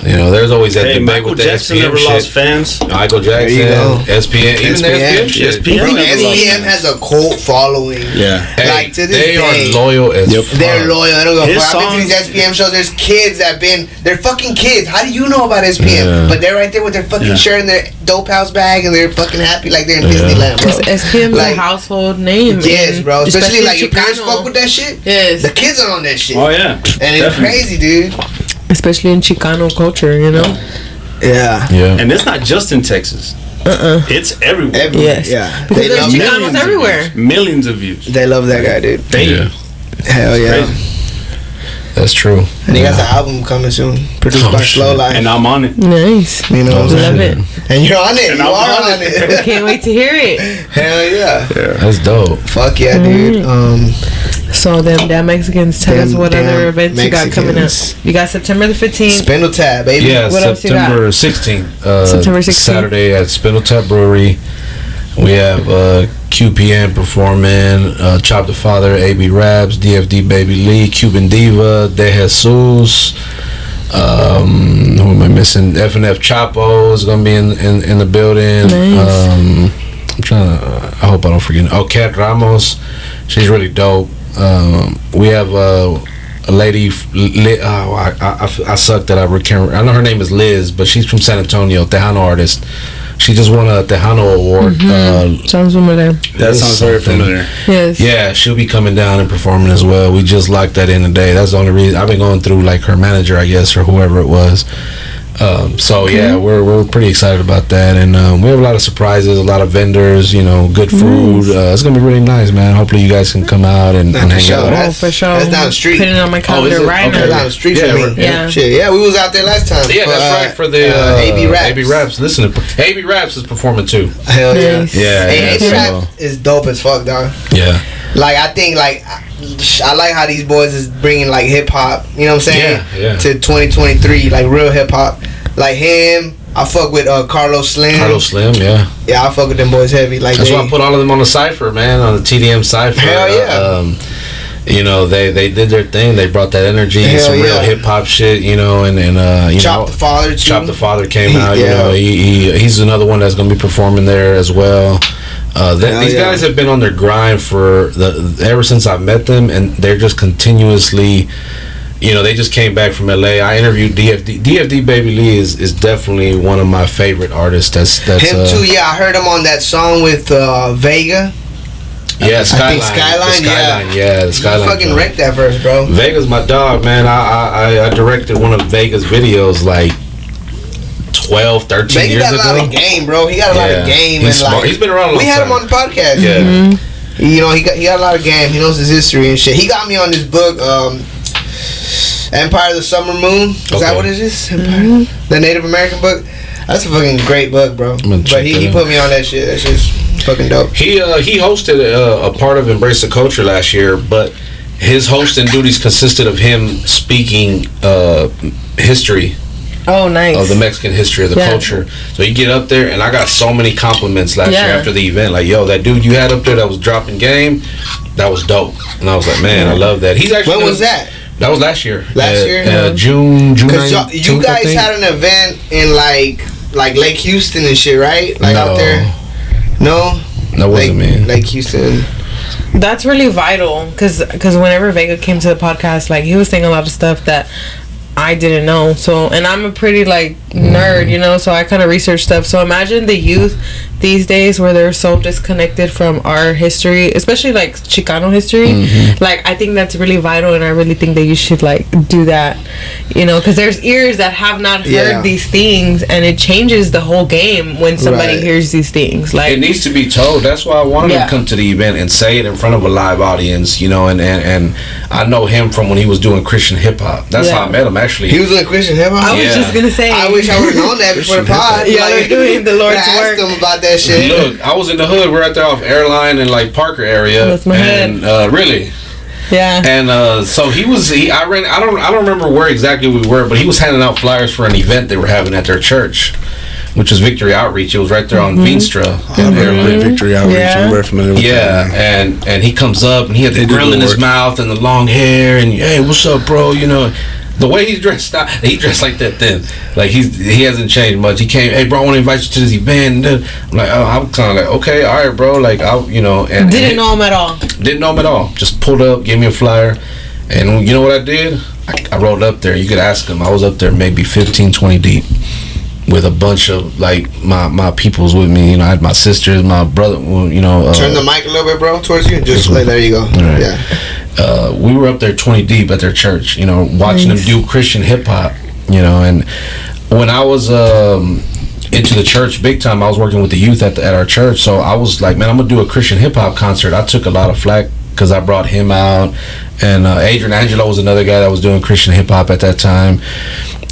You know, there's always that debate Michael with the Jackson SPM never shit. lost fans. Michael Jackson, SPM, even the SPM shit. SPM has a cult following. Yeah. Hey, like to this they day, are loyal as fuck. They're loyal. I don't go. His I've been to these SPM shows. There's kids that they're fucking kids. How do you know about SPM? Yeah. But they're right there with their fucking shirt and their dope house bag, and they're fucking happy like they're in Disneyland, bro. SPM is a household name. Yes, bro. Especially like your parents Chicano. fuck with that shit. Yes. The kids are on that shit. Oh yeah. And it's crazy, dude. Especially in Chicano culture, you know. Yeah. Yeah. And it's not just in Texas. It's everywhere. Yes. Yeah. Because there's Chicanos millions everywhere. Millions of views. They love that guy, dude. Hell yeah. Crazy. That's true. And he has an album coming soon, produced by Slow Life. And I'm on it. Nice. You know, Love it. and you're on it. And You I'm are on on it. it. Can't wait to hear it. Hell yeah. That's dope. Fuck yeah, dude. So them damn Mexicans, tell us what damn other events you got coming up. Mexicans. You got September the 15th. Spindle Tab, baby. Yeah, What else you got? September 16th. September 16th. Saturday at Spindle Tap Brewery. We have QPN performing, Chop the Father, AB Raps, DFD Baby Lee, Cuban Diva, De Jesus. Who am I missing? FNF Chapo is gonna be in the building. Nice. I'm trying to. I hope I don't forget. Oh, Kat Ramos, she's really dope. We have a lady. I suck that I can't. I know her name is Liz, but she's from San Antonio, Tejano artist. She just won a Tejano award. Sounds familiar. That sounds very familiar. Yes. Yeah, she'll be coming down and performing as well. We just locked that in today. That's the only reason. I've been going through like her manager, I guess, or whoever it was. So yeah, we're pretty excited about that, and we have a lot of surprises, a lot of vendors, you know, good food. It's gonna be really nice, man. Hopefully you guys can come out and hang out. Oh, for sure. That's down the street. Putting it on my calendar right That's now. down the street Yeah, for me. Yeah. Shit. Yeah, we was out there last time. Yeah, that's right, for the AB Raps. AB Raps. Listen, AB Raps is performing too. Hell yeah. Nice. Yeah, Hey, yeah, AB Raps is dope as fuck, dog. yeah. Like I think I like how these boys is bringing like hip hop. You know what I'm saying? Yeah. To 2023, like real hip hop. Like him, I fuck with Carlos Slim. Carlos Slim, yeah. Yeah, I fuck with them boys heavy. Like That's why I put all of them on the cipher, man, on the TDM cipher. Hell yeah. You know, they did their thing. They brought that energy, Hell some real yeah. hip hop shit. You know, and you Chop know, the Father too. Chop the Father came out. Yeah. You know, he's another one that's gonna be performing there as well. These yeah. guys have been on their grind for ever since I met them, and they're just continuously. You know, they just came back from LA. I interviewed DFD Baby Lee is definitely one of my favorite artists. That's Him too. Yeah, I heard him on that song with Vega. Yeah, Skyline. The Skyline. You fucking wrecked that verse, bro. Vega's my dog, man. I directed one of Vega's videos like 12, 13 Vega years got a ago. lot of game, bro. He got a lot of game. He's and smart. like, He's been around a long we had time. him on the podcast. Yeah. You know, he got a lot of game. He knows his history and shit. He got me on this book, Empire of the Summer Moon. Is that what it is? Empire? The Native American book. That's a fucking great book, bro. But he put me on that shit. That shit's fucking dope. He hosted a part of Embrace the Culture last year, but his hosting duties consisted of him speaking history. Oh, nice. Of the Mexican history of the culture. So you get up there, and I got so many compliments last year after the event. Like, yo, that dude you had up there that was dropping game, that was dope. And I was like, man, I love that. He's actually. When was that? That was last year. June. Because you guys had an event in like Lake Houston and shit, right? Like out there. No. That wasn't me. Lake Houston. That's really vital because whenever Vega came to the podcast, like he was saying a lot of stuff that I didn't know. So, and I'm a pretty like nerd, you know, so I kind of research stuff. So imagine the youth these days where they're so disconnected from our history, especially like Chicano history. Like I think that's really vital, and I really think that you should like do that, you know, because there's ears that have not heard these things, and it changes the whole game when somebody hears these things. Like it needs to be told. That's why I wanted him to come to the event and say it in front of a live audience, you know. And I know him from when he was doing Christian hip hop. That's how I met him. Actually, he was doing Christian hip hop. I was just gonna say, I wish I would have known that before the pod. Yeah, like, doing the Lord's work. I asked him about that shit. Look, I was in the hood. We're right there off Airline and like Parker area. That's my and really. Yeah. And so I don't remember where exactly we were, but he was handing out flyers for an event they were having at their church, which was Victory Outreach. It was right there on Veenstra. Victory Outreach. I'm very familiar with that. and he comes up and he had the grill in his mouth and the long hair and hey, what's up, bro? You know, The way he's dressed now, he dressed like that then. Like he hasn't changed much. He came, hey bro, I want to invite you to this event. I'm like, oh, I'm kind of like, okay, all right, bro. Like and didn't know him at all. Didn't know him at all. Just pulled up, gave me a flyer, and you know what I did? I rolled up there. You could ask him. I was up there maybe 15, 20 deep with a bunch of like my peoples with me. I had my sisters, my brother. Turn the mic a little bit, bro, towards you. Just like there you go. Right. Yeah. We were up there 20 deep at their church. Watching them do Christian hip hop. And when I was into the church big time, I was working with the youth at our church. So I was like, man, I'm gonna do a Christian hip hop concert. I took a lot of flack because I brought him out, and Adrian Angelo was another guy that was doing Christian hip hop at that time.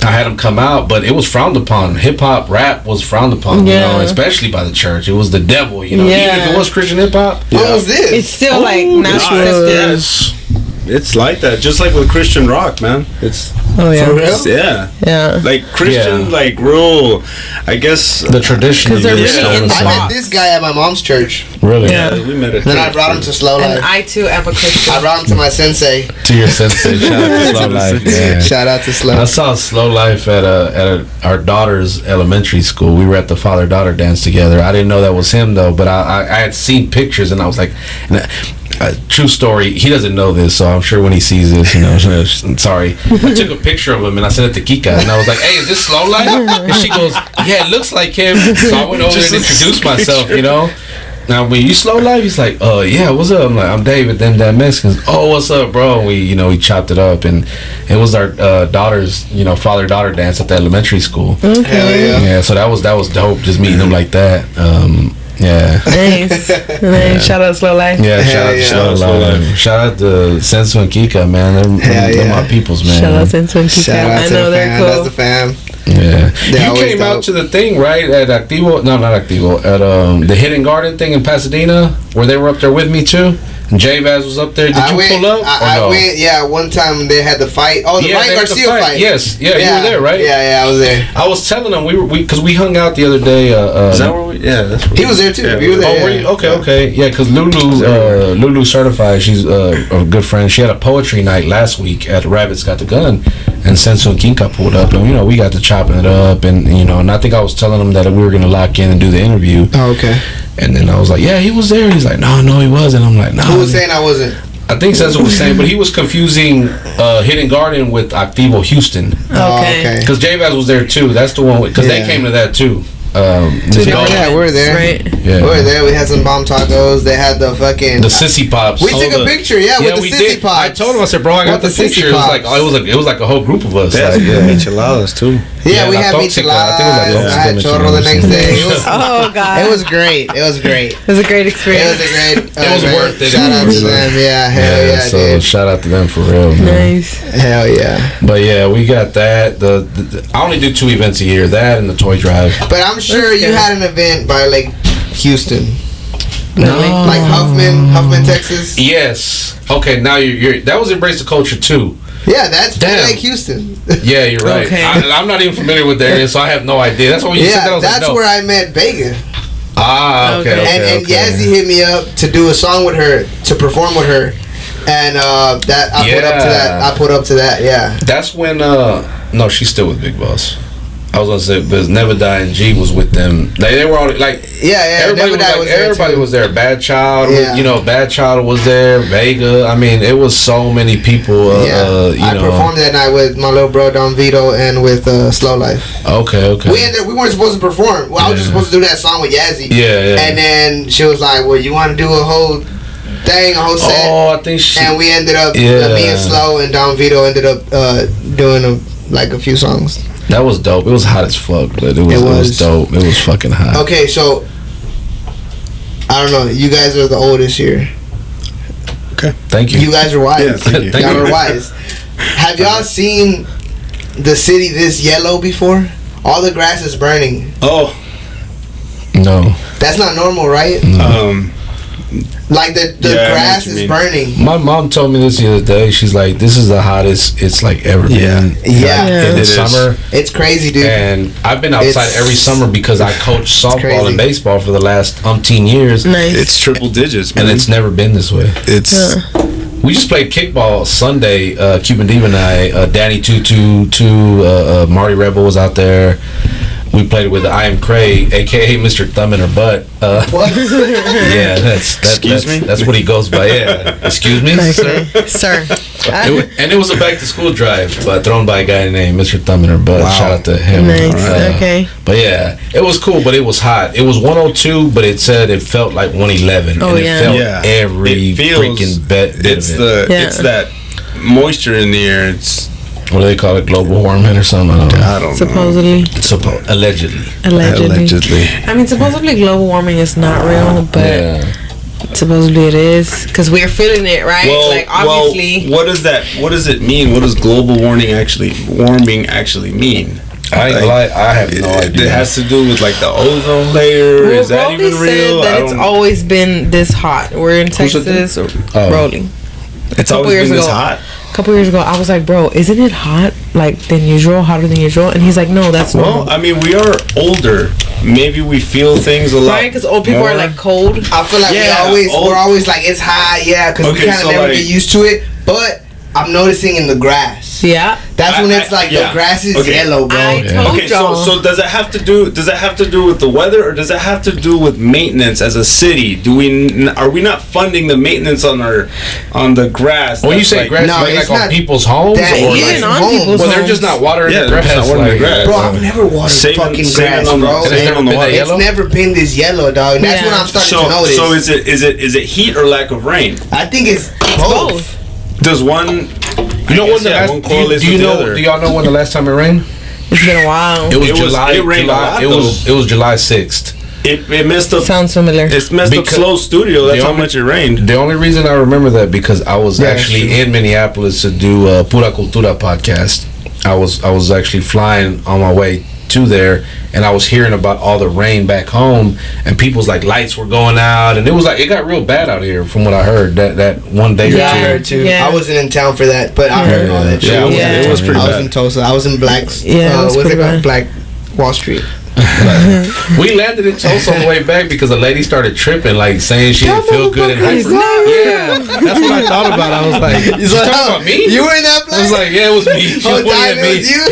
I had him come out, but it was frowned upon. Hip hop, rap was frowned upon, especially by the church. It was the devil, Even if it was Christian hip hop. What was this? It's still not accepted. It's like that, just like with Christian rock, man. It's for real? Yeah. Like Christian, like real. I guess the tradition. Because they're really I met this guy at my mom's church. Really? Yeah, we met it. Then I brought him to Slow Life. And I too am a Christian. I brought him to my sensei. To your sensei. Shout out to Slow Life. Yeah. Shout out to Slow. I saw Slow Life at our daughter's elementary school. We were at the father-daughter dance together. I didn't know that was him though, but I had seen pictures and I was like. True story. He doesn't know this, so I'm sure when he sees this, I'm sorry. I took a picture of him and I sent it to Kika, and I was like, "Hey, is this Slow Life?" And she goes, "Yeah, it looks like him." So I went over there and introduced myself. Now, when you Slow Life, he's like, yeah, what's up? I'm like, I'm David, them that Mexicans. Oh, what's up, bro? And we chopped it up, and it was our daughter's, father-daughter dance at the elementary school. Okay. Hell yeah. Yeah, so that was dope, just meeting them like that. Yeah. Nice. Shout out Slow Life. Yeah, shout out Slow Life. Shout out to Sensu and Kika, man. They're my peoples, man. Shout out Sensu and Kika. Shout out I to know the they're fam. cool. That's the fam. Yeah. You came out to the thing, right? At Activo? No, not Activo. At the Hidden Garden thing in Pasadena, where they were up there with me too. And J-Vaz was up there. Did you pull up? I went, yeah. One time they had the fight. Oh, the Ryan Garcia fight. Yes, yeah, you were there, right? Yeah, I was there. I was telling them because we hung out the other day. Is that where we? Yeah, that's where he was there too. Yeah, you were there. Oh, were you? Okay. Yeah, because Lulu certified. She's a good friend. She had a poetry night last week at Rabbit's Got the Gun, and Sensu and Kinka pulled up, and we got to chopping it up, and and I think I was telling them that we were gonna lock in and do the interview. Oh, okay. And then I was like, yeah, he was there. He's like, no, he wasn't. I'm like, no. Who was saying I wasn't? I think Sensu was saying, but he was confusing Hidden Garden with Activo Houston. Okay. Because J-Vaz was there too. That's the one because they came to that too. Yeah, we're there. Right. Yeah. We're there. We had some bomb tacos. They had the fucking sissy pops. We took a picture, with the sissy pops. I told him, I said, bro, I got the picture. It was like it was like a whole group of us. They had micheladas too. Yeah, we had micheladas. I had chorro the next day. God. It was great. It was a great experience. It was worth it. Shout out to them. Yeah, hell yeah, so dude. shout out to them for real, man. Nice. Hell yeah. But yeah, we got that. I only do 2 events a year. That and the toy drive. But I'm sure you had an event by like Houston. No. Like Huffman, Texas. Yes. Okay, now you're that was Embrace the Culture too. Yeah, that's like Houston. Yeah, you're right. Okay. I'm not even familiar with the area, so I have no idea. That's what you said. That, that's where I met Vega. Ah, okay. And Yazzie hit me up to do a song with her, to perform with her, and that I put up to that. Yeah. That's when no, she's still with Big Boss. I was gonna say, because Never Die and G was with them. They were all like, everybody was there. Bad Child, Bad Child was there. Vega. I mean, it was so many people. I performed that night with my little bro Don Vito and with Slow Life. Okay. We weren't supposed to perform. Well, I was just supposed to do that song with Yazzie. Yeah. And then she was like, "Well, you want to do a whole set?" Oh, I think and we ended up, me and Slow and Don Vito ended up doing a few songs. That was dope. It was hot as fuck, but it was dope. It was fucking hot. Okay, so I don't know. You guys are the oldest here. Okay, thank you. You guys are wise. Yeah, thank you. Y'all are wise. Have y'all seen the city this yellow before? All the grass is burning. Oh, no. That's not normal, right? No. Like the grass is burning. My mom told me this the other day. She's like, "This is the hottest it's like ever been." Yeah. In the summer. It's crazy, dude. And I've been outside every summer because I coach softball and baseball for the last umpteen years. Nice. It's triple digits, man. And it's never been this way. It's we just played kickball Sunday. Cuban Diva and I, Danny Tutu, Mari Rebel was out there. We played with I Am Cray, aka Mr. Thumb in her butt. What? Yeah, that's what he goes by. Yeah, excuse me, sir. And it was a back to school drive, thrown by a guy named Mr. Thumb in her butt. Wow. Shout out to him. Nice. Okay. But yeah, it was cool, but it was hot. It was 102, but it said it felt like 111, and it felt every freaking bit of it. It's that moisture in the air. It's what do they call it? Global warming or something? I don't supposedly. know. Allegedly. I mean, supposedly global warming is not real, but supposedly it is because we're feeling it, right? Well, like obviously. What does that? What does it mean? What does global warming actually mean? I have no idea. It has to do with like the ozone layer. Is that even real? Said that it's always been this hot. We're in Texas. Rolling. It's always been this hot. A couple years ago, I was like, bro, isn't it hot than usual, hotter than usual? And he's like, no, that's normal. Well, I mean, we are older. Maybe we feel things a lot. Right, because old people are like cold. I feel like we're always like it's hot, because we kind of never get used to it. But I'm noticing in the grass. Yeah, that's when it's like the grass is yellow, bro. So does it have to do with the weather, or does it have to do with maintenance as a city? Are we not funding the maintenance on the grass? When you say grass, like on people's homes, or even on people's homes. They're just not watering the grass. Bro, I've never watered fucking grass, bro. It's never been this yellow, dog. And that's what I'm starting to notice. So is it heat or lack of rain? I think it's both. Does one? You know when the last? Do y'all know when the last time it rained? It's been a while. It was July. It rained a lot. It was July 6th. It messed up. Sounds familiar. It's messed up Slow Studio. That's how much it rained. The only reason I remember that because I was actually in Minneapolis to do a Pura Cultura podcast. I was actually flying on my way to there, and I was hearing about all the rain back home, and people's like lights were going out, and it got real bad out here from what I heard that one day or two. I heard too. Yeah. I wasn't in town for that, but I heard all that shit. It was pretty bad. I was in Tulsa. I was in Black's. Black Wall Street. We landed in Tulsa on the way back because a lady started tripping, like saying she didn't feel good in high school. Yeah, that's what I thought about. I was like, "You talking about me? You were in that place?" I was like, "Yeah, it was me." She was time it was you.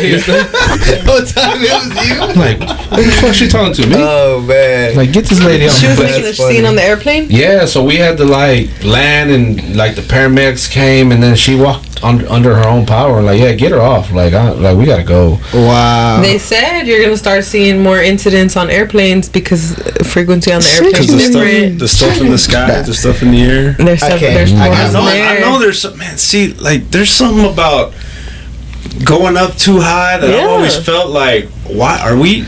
Whole time it was you. I'm like, what the fuck she talking to me? Oh man! Like, get this lady on. She was making a scene on the airplane. Yeah, so we had to land, and the paramedics came, and then she walked under her own power, and get her off. Like we gotta go. Wow. They said you're gonna start seeing more incidents on airplanes because frequency on the airplane is different. The stuff in the sky, the stuff in the air. There's more I know there's some, man. See, there's something about going up too high that I've always felt like,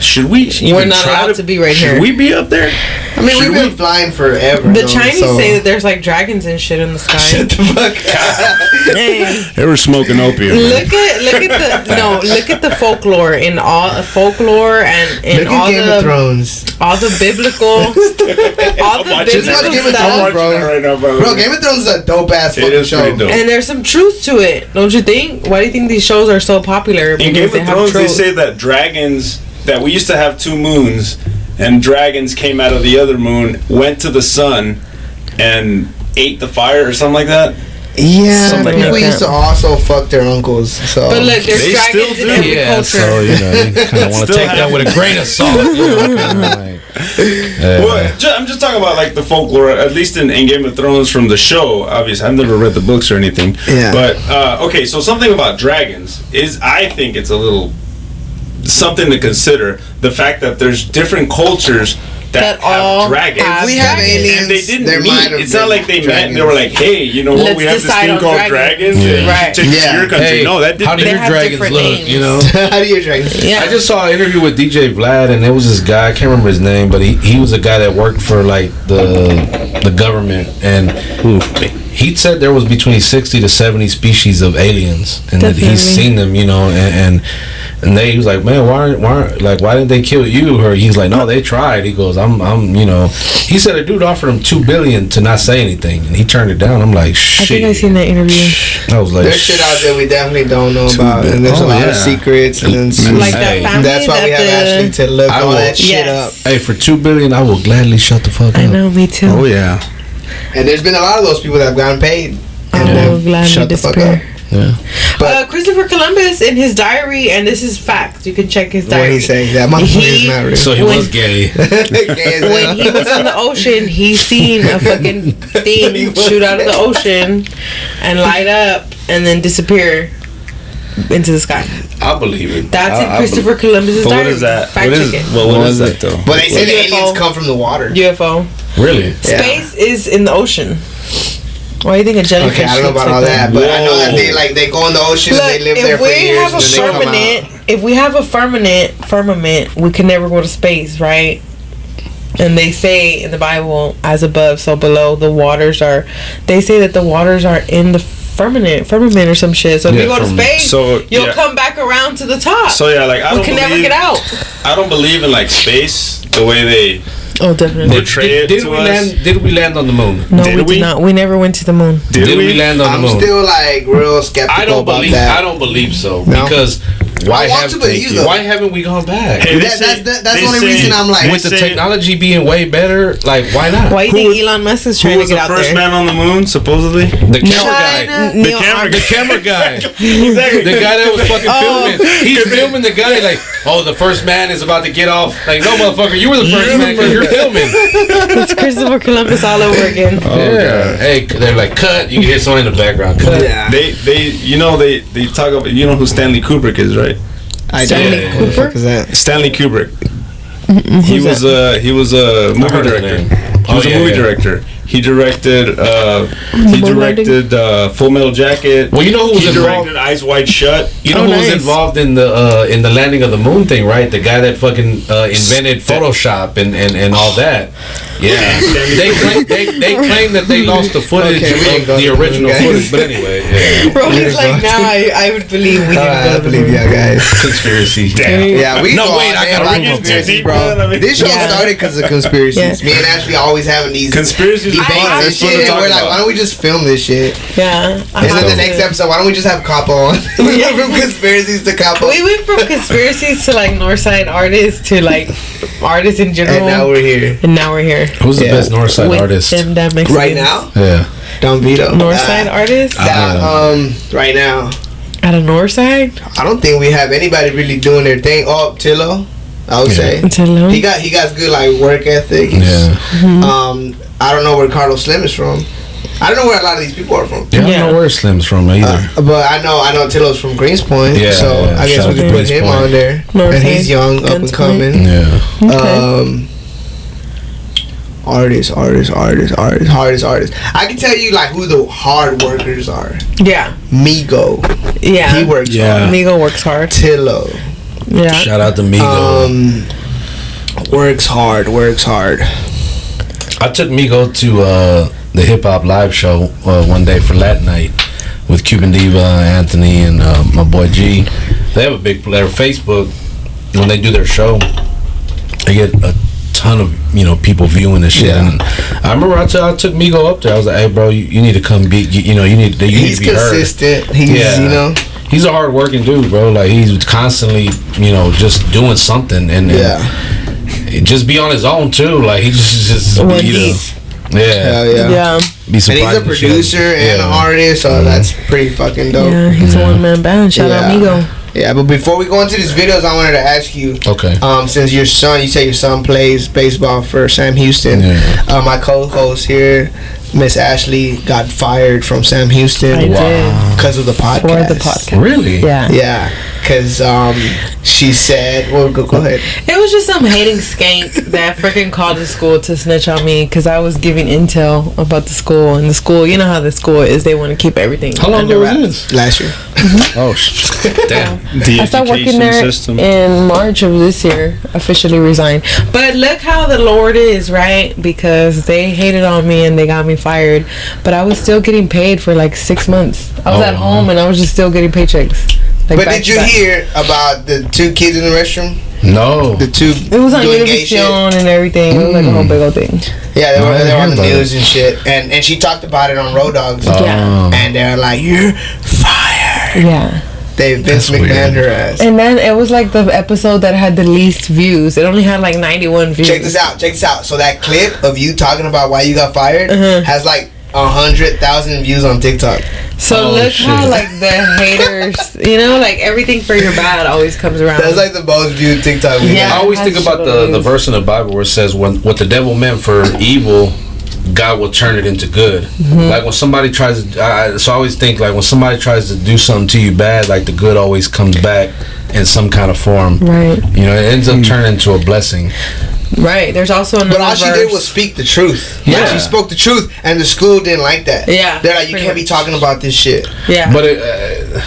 should we even we're not allowed to be right here. Should we be up there? I mean, we've been flying forever. The Chinese say that there's dragons and shit in the sky. Shut the fuck up. Hey. They were smoking opium. Look at the folklore in all folklore and in all Game of Thrones. All the biblical Game of Thrones, bro. Right now, bro, Game of Thrones is a dope ass fucking show. And there's some truth to it, don't you think? Why do you think these shows are so popular? In Game of Thrones, they say that dragons, that we used to have 2 moons, and dragons came out of the other moon, went to the sun, and ate the fire or something like that. Yeah, we used to also fuck their uncles. So, but look, there's dragons in every culture. So you kind of want to take that with a grain of salt. I'm just talking about the folklore, at least in Game of Thrones from the show. Obviously, I've never read the books or anything. Yeah. But okay, so something about dragons is, I think it's a little something to consider. The fact that there's different cultures that have dragons. If we have aliens, and they didn't meet. It's not like they met and they were like, "Hey, you know what? We have this thing called dragons. Right. Take it to your country." No, that didn't. How do your dragons look? Names. You know. How do your dragons? Yeah. I just saw an interview with DJ Vlad, and there was this guy. I can't remember his name, but he was a guy that worked for the government, and he said there was between 60 to 70 species of aliens, and that he's seen them. You know, and he was like, man, why didn't they kill you? Or he's like, no, they tried. He goes, he said a dude offered him $2 billion to not say anything, and he turned it down. I'm like, shit. I think I seen that interview. I was like, there's shit out there we definitely don't know about, and there's a lot of secrets, and then that family. That's why we have Ashley to look all that shit up. Hey, for $2 billion, I will gladly shut the fuck up. I know, me too. Oh yeah. And there's been a lot of those people that have gotten paid. I will gladly Shut the fuck disappear. up. Yeah. But Christopher Columbus, in his diary, and this is fact, you can check his diary. what he say? That motherfucker is not real. So he When- was gay. Gay as hell. When he was on the ocean, he seen a fucking thing shoot out of the ocean and light up and then disappear into the sky. I believe it. That's in I Christopher Columbus's But diary. what is that? Fact What is, check it. well, what is that though? But they say the UFO. aliens come from the water. UFO. Really? Yeah. Space is in the ocean. Why do you think a jellyfish Okay, I don't know looks about all like that, but I know that they go in the ocean Look, and they live there if for we years have a and then they come firmament, out. if we have a firmament, we can never go to space, right? And they say in the Bible, as above, so below, the waters are. They say that the waters are in the firmament or some shit. So if you go to space, you'll come back around to the top. So yeah, like I we can never get out. I don't believe in like space the way they portray it Did to we us. land? Did we land on the moon? No, Did we we? did not. We never went to the moon. Did we land on I'm the moon? still like real skeptical I don't about believe. that. I don't believe so No? because why I want to believe, though. why haven't we gone back? Hey, they That's say- the they only say- reason I'm like. With the say- technology being way better, like why not? Why do you think Elon Musk is Who trying to was get the out first there? man on the moon, supposedly? The camera guy. China, The Neil camera The camera guy. The guy that was fucking filming. He's filming the guy like, oh, the first man is about to get off. Like, no, motherfucker, you were the first man because you're filming. It's Christopher Columbus all over again. Yeah. Hey, they're like, cut. You can hear someone in the background. Cut. Yeah. They talk about, you know who Stanley Kubrick is, right? I Stanley don't know. Who the fuck is that? Stanley Kubrick. He was a movie heard of the director. name. He was Oh, a yeah, movie yeah. director. He directed Full Metal Jacket. Well, you know who was He involved? directed Eyes Wide Shut. You know who was involved in the landing of the moon thing, right? The guy that fucking invented Photoshop and all that. Yeah, they claim that they lost the footage Okay, we didn't go of to the the original moon, guys. footage. But anyway, yeah. Bro, he's like, now I would believe we didn't I go to the believe moon. y'all guys. Conspiracy. Yeah, we No, go wait, all I day gotta about remove conspiracies, this. bro. This show Yeah. started because of conspiracies. Yeah. Me and Ashley always having these Conspiracies are debates fun. and That's fun shit, to and talk we're like, about. why don't we just film this shit? Yeah. And then the next episode, why don't we just have Capo on? We went from conspiracies to Capo. We went from conspiracies to like Northside artists to like artists in general. And now we're here. And now we're here. Who's the Yeah. best Northside With artist? them damn Mexicans. Right now? Yeah. Don Vito. Northside artists? Right now. At a Northside? I don't think we have anybody really doing their thing. Oh, Tillo, I would say. Tillo? He got good like work ethic. Yeah. I don't know where Carlos Slim is from. I don't know where a lot of these people are from. Yeah, I don't Yeah. know where Slim's from either. But I know Tillo's from Greenspoint. Yeah, so yeah. I guess Shout we out could to put him Greenspoint. on there. North And he's Side, young, up and Guns coming. Yeah. Artists. I can tell you like who the hard workers are. Yeah. Migo. Yeah. He works Yeah. hard. Migo works hard. Tillo. Yeah. Shout out to Migo. Works hard. I took Migo to the Hip Hop Live show one day for Latin Night with Cuban Diva, Anthony, and my boy G. They have a big their Facebook. When they do their show, they get a ton of people viewing this shit. Yeah. And I remember I took Migo up there. I was like, hey bro, you need to come be you need to He's be heard. consistent. He's He's a hard working dude, bro. Like he's constantly just doing something and just be on his own too. Like he just Hell yeah. Yeah. Be And surprised he's a producer and an artist, so that's pretty fucking dope. Yeah, he's a one-man band. Shout out Migo. Yeah, but before we go into these videos, I wanted to ask you. Okay. Since you say your son plays baseball for Sam Houston, my co-host here, Miss Ashley, got fired from Sam Houston. I did. Because of the podcast. For the podcast. Really? Yeah. Yeah, because she said, well, go ahead. It was just some hating skank that freaking called the school to snitch on me because I was giving intel about the school. And the school, you know how the school is, they want to keep everything How long under ago wraps. was this? Last year. Oh, damn. The I started working there system. in March of this year, officially resigned. But look how the Lord is, right? Because they hated on me and they got me fired. But I was still getting paid for like 6 months. I was at home and I was just still getting paychecks. Like But back did to you back. hear about the 2 kids in the restroom? No. The 2 It was on doing gay shit? Univision and everything. It was like a whole big old thing. Yeah, they No, I were didn't on the hear about news and shit. And she talked about it on Rodawgz. Yeah. And they're like, you're fired. Yeah. They Vince That's McMahon weird. her ass. And then it was like the episode that had the least views. It only had like 91 views. Check this out. So that clip of you talking about why you got fired has like 100,000 views on TikTok. So look how like the haters, you know, like everything for your bad always comes around. That's like the most viewed TikTok video. I always think about the verse in the Bible where it says, when what the devil meant for evil, God will turn it into good. Like when somebody tries to, so I always think like when somebody tries to do something to you bad, like the good always comes back in some kind of form. Right. You know, it ends up turning into a blessing. Right. There's also another But all she verse. did was speak the truth. Yeah. Like, she spoke the truth, and the school didn't like that. Yeah. They're like, you can't be talking about this shit. Yeah. But it,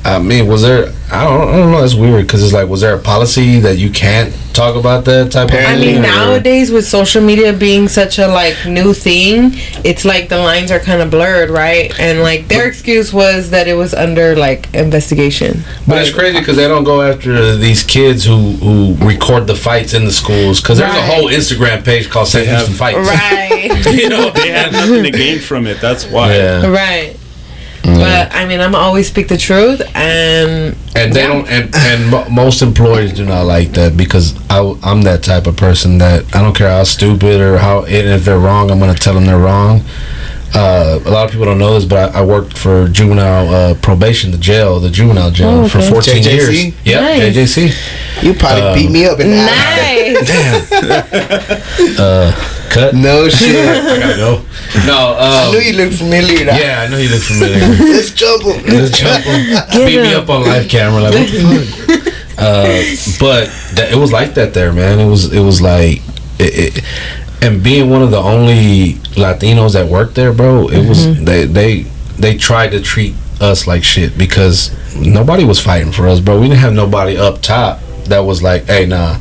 I mean, was there? I don't know. It's weird because it's like, was there a policy that you can't talk about that type of thing? I mean, or- nowadays with social media being such a like new thing, it's like the lines are kind of blurred, right? And like their excuse was that it was under like investigation. But it's crazy because they don't go after these kids who record the fights in the schools, because there's a Right. whole Instagram page called "Send You Some Fights." Right. You know, they had nothing to gain from it. That's why. Yeah. Right. But I mean, I'm always speak the truth, and They don't, and most employers do not like that, because I'm that type of person that I don't care how stupid or how, and if they're wrong, I'm gonna tell them they're wrong. A lot of people don't know this, but I worked for juvenile probation, the juvenile jail, for 14 JJC? years. Yep, Nice. JJC. You probably beat me up in that. nice. Cut. No shit. I gotta go. No. I knew you looked familiar. Though. Yeah, I know you look familiar. Let's jump him. Let's jump him. Beat me up on live camera. Like, what the fuck? But it was like that there, man. It was like, and being one of the only Latinos that worked there, bro. It was they tried to treat us like shit because nobody was fighting for us, bro. We didn't have nobody up top that was like, hey, nah,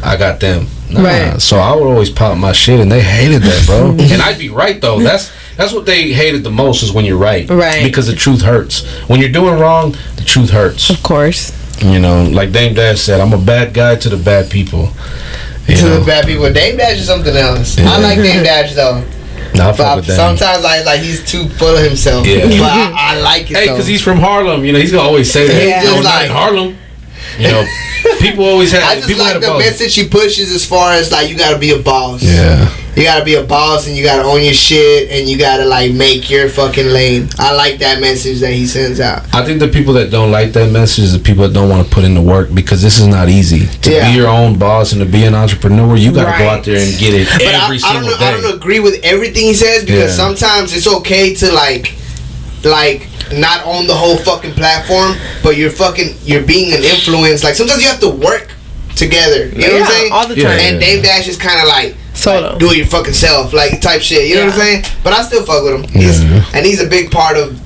I got them. Nah. Right. So I would always pop my shit, and they hated that, bro. And I'd be right though. That's what they hated the most, is when you're right. Right. Because the truth hurts. When you're doing wrong, the truth hurts. Of course. You know, like Dame Dash said, I'm a bad guy to the bad people. You To know? the bad people. Dame Dash is something else. Yeah. I like Dame Dash though. Nah, I fuck But with that. sometimes like he's too full of himself. Yeah. But I like it. Hey, though. because he's from Harlem. You know, he's gonna always say that. Yeah. No, Just not like- in Harlem. You know, people always have. I just people like had a the boss. message he pushes as far as like you gotta be a boss. Yeah. You gotta be a boss and you gotta own your shit and you gotta like make your fucking lane. I like that message that he sends out. I think the people that don't like that message is the people that don't want to put in the work, because this is not easy. To Yeah. be your own boss and to be an entrepreneur, you got to go Right. out there and get it But every I single don't, day. I don't agree with everything he says, because Yeah. sometimes it's okay to like not own the whole fucking platform, but you're being an influence. Like sometimes you have to work together. You know what I'm saying? all the Yeah. time. And Dame Dash is kind of like Solo. do it your fucking self, like type shit. You know what I'm saying? But I still fuck with him. He's a big part of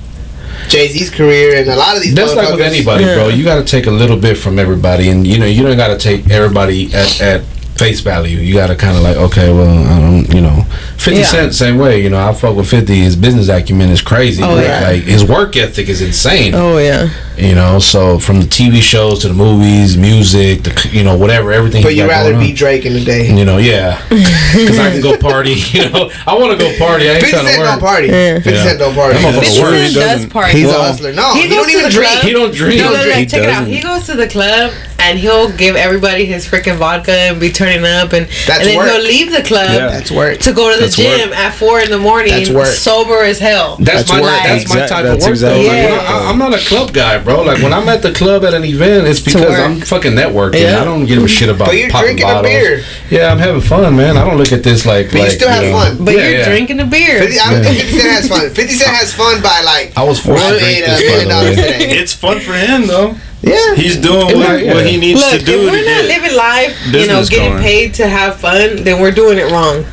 Jay-Z's career and a lot of these. That's like with motherfuckers. anybody, bro. You got to take a little bit from everybody, and you know you don't got to take everybody at face value. You got to kind of like, okay, well, you know, 50 Cent same way. You know, I fuck with 50. His business acumen is crazy. Oh, yeah. Like his work ethic is insane. Oh yeah. You know, so from the TV shows to the movies, music, whatever, everything. But he you'd got rather going be on. Drake in the day. You know, yeah, because I can go party. You know, I want to go party. I ain't 50 trying to Cent work. don't party. Yeah. 50 Cent don't party. That motherfucker 50 works. Cent does doesn't. party. He's a Well, hustler. No, he he goes don't to even the drink. club. He don't drink. No, He check it out. doesn't. He goes to the club and he'll give everybody his freaking vodka and be turning up, and That's then work. he'll leave the club Yeah. That's work. to go to the That's gym work. at 4 a.m. That's work. sober as hell. That's my work. that's my type That's of work exactly though. Like, it. I'm not a club guy, bro. Like when I'm at the club at an event, it's because work. I'm fucking networking. Yeah. I don't give a shit about But you're popping drinking bottles. a beer. Yeah, I'm having fun, man. I don't look at this like. But you still have fun. But Yeah, you're yeah. drinking a beer. 50, I don't think 50 Cent has fun. 50 Cent has fun by like. I was forced to we drink made this, $1 million by the way. today. It's fun for him though. Yeah. He's doing what he needs Look, to if do. we're to not get living life, business getting going. paid to have fun, then we're doing it wrong.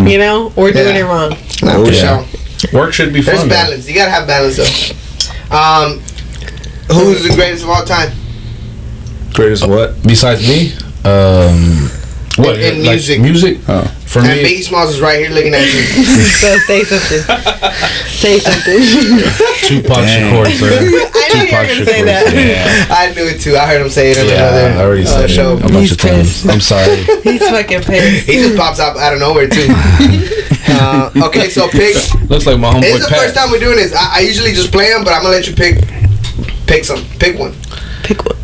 You know, we're doing Yeah. it wrong. Not for Yeah. sure. Work should be There's fun. though. balance. You gotta have balance though. Who's the greatest of all time? Greatest what? Besides me, what In like music. Music. Oh. For And me, Biggie Smalls is right here looking at you. So say something. Say something. Tupac Dang. Shakur, sir. I knew you were Tupac gonna say Shakur, that. Yeah. I knew it too. I heard him say it on Yeah, I another already said show. it a bunch He's of times. pissed. I'm sorry. He's fucking pissed. He just pops up out of nowhere too. Okay, so pick. Looks like my This homeboy is the Pat. first time we're doing this. I usually just play them, but I'm gonna let you pick some. Pick one. Pick one.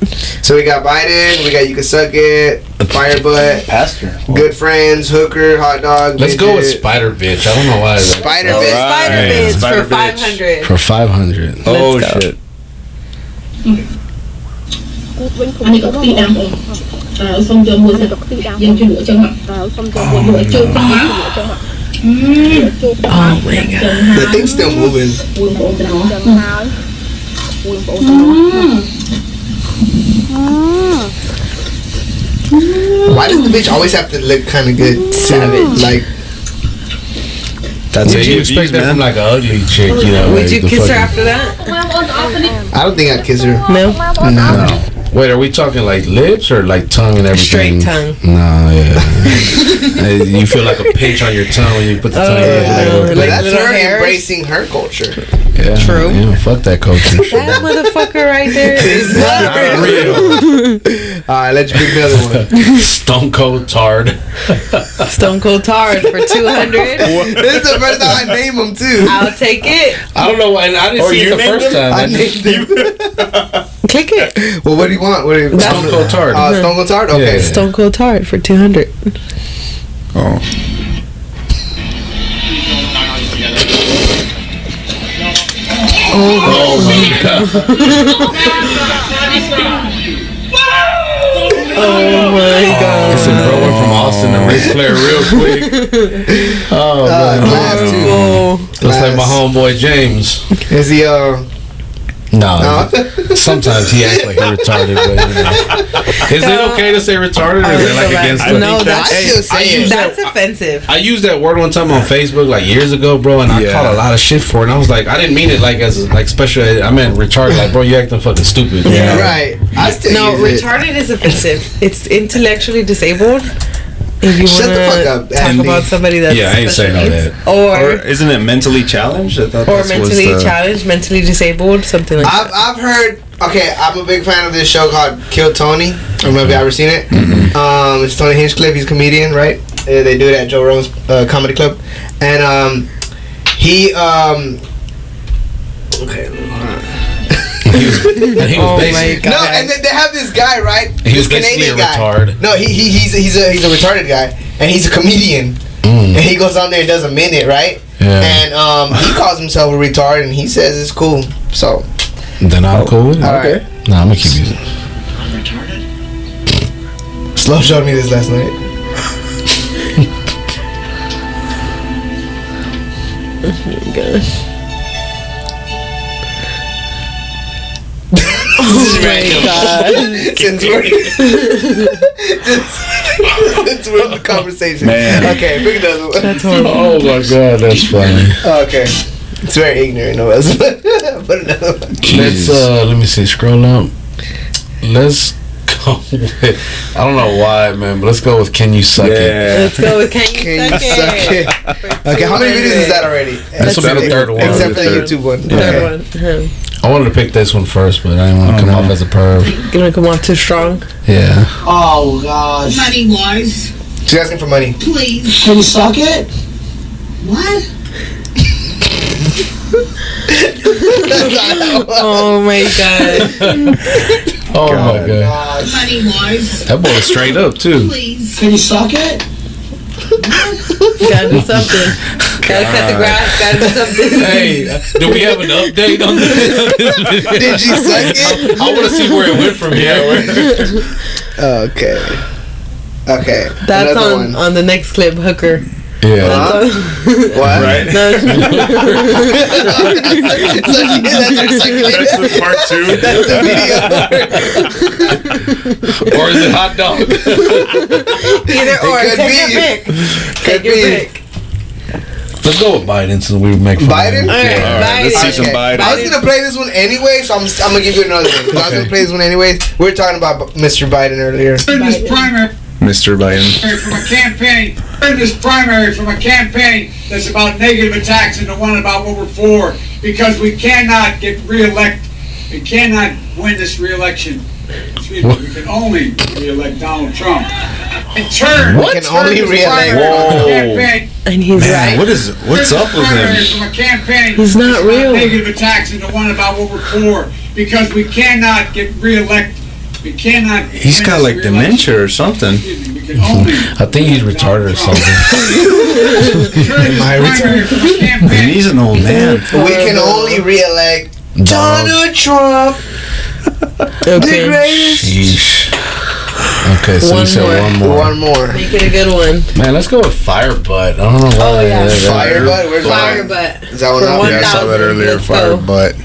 So we got Biden, we got You Can Suck It, Firebutt, Pastor. Good Friends, Hooker, Hot Dog. Let's go with Midget. Spider Bitch. I don't know why. Spider Go with Bitch. Spider Right. Bitch Spider for Bitch. 500. For 500. Oh Let's go. shit. Anh này có tí đắng không? Xong cho mua ra dân cho lửa chân mặt. Lửa trơn không má. Oh my god. The thing's still moving. Quên bộ cho nó. Why does the bitch always have to look kind of good? Savage. Like, That's Did you expect that from like an ugly chick, you know? Would like you the kiss her fucking- after that? I don't think I'd kiss her. No. No. Wait, are we talking like lips or like tongue and everything? Straight tongue. No, yeah. Hey, you feel like a pinch on your tongue when you put the tongue in Yeah, there. but like that's little her hairs. embracing her culture. Yeah, True. Yeah, fuck that culture. That motherfucker right there is Not real. Alright, let's pick another one. Stone Cold Tard. Stone Cold Tard for 200. This is the first time I name them too. I'll take it. I don't know why. And I didn't see it the first time. I named them. Click it. Well, what do you want? What do you Stone Cold Tard. Stone Cold Tard? Okay. Yeah. Stone Cold Tard for 200. Oh. Oh my god. Oh my god. It's a bro went from Austin to Ric Flair real quick. Oh man. Class too. Oh. Looks like my homeboy James. Is he No. Sometimes he acts like he's retarded, but you know. Is it okay to say retarded or is it like against the No, that's I still say it. that's offensive. I used that word one time on Facebook like years ago, bro, and I Yeah. caught a lot of shit for it. And I was like, I didn't mean it like as like special. I meant retarded. Like, bro, you acting fucking stupid. you know? Right. I still No, use it. retarded is offensive. It's intellectually disabled. If you Shut the wanna fuck up, talk Andy. about somebody that's Yeah, I ain't saying all special that. needs, Or isn't it mentally challenged? I thought or that mentally was the- challenged, mentally disabled, something like that. I've heard. Okay, I'm a big fan of this show called Kill Tony. I don't know if you ever seen it. It's Tony Hinchcliffe. He's a comedian, right? They do it at Joe Rogan's comedy club, and he okay. And he was Oh my basically, God. No, and then they have this guy, right? He was This basically Canadian a guy. retard. No, he's a retarded guy, and he's a comedian. And he goes on there and does a minute, right? Yeah. And he calls himself a retard, and he says it's cool. So, Then I'm cool with it. all right. No, I'm gonna keep using it. Slow showed me this last night. Oh my god. Since we're in the conversation. Man. Okay, pick another one. That's horrible. Oh my god, that's funny. Okay. It's very ignorant of us. But another one. Let's let me see. Scroll up. Let's go with, I don't know why, man, but let's go with Can You Suck It? Yeah. Let's go with Can You Can you Suck suck It? it? Okay, how many videos is that already? This will be the third one. Except for the Third. YouTube one. Third Okay. one. I wanted to pick this one first, but I didn't want to come off as a perv. Gonna come off too strong. Yeah. Oh gosh. Money wise, She's asking for money. please. Can you suck it? What? Oh my god. Oh my god. Money wise, That boy was straight up too. please. Can you suck it? Gotta do something. Gotta cut the grass. Gotta do something. Hey, do we have an update on this? Did you suck it? I want to see where it went from here. Okay. Okay. That's Another on one. on the next clip, Hooker. Yeah. Huh? That's What? Right? on, no, That's That's the part two. That's the video. Or is it hot dog? either or. could Take be. your pick. Could Take your be. pick. Let's go with Biden since we make fun of Biden? him. All right, All right, let's see Biden. some Biden. I was gonna play this one anyway, so I'm gonna give you another one. 'Cause I was gonna play this one anyways. We were talking about Mr. Biden earlier. In this primary Mr. Biden. from a campaign, in this primary from a campaign that's about negative attacks and the one about what we're for, because we cannot get reelected. We cannot win this reelection. Excuse me, we can only reelect Donald Trump. In turn, We can only this reelect. primary from a Whoa. campaign, And he's Man, right. what's up with primary him? from a campaign He's not that's real. about negative attacks and the one about what we're for, because we cannot get reelected. We cannot. He's got like dementia or something. I think he's retarded or something. Am I retarded? And he's an old man. We can only re-elect Donald Trump. The greatest. Sheesh. Okay, so you said one more. Make it a good one. Man, let's go with Firebutt. I don't know why. Oh, yeah. Firebutt? Where's Firebutt? Is that one up? Yeah, I saw that earlier. Firebutt.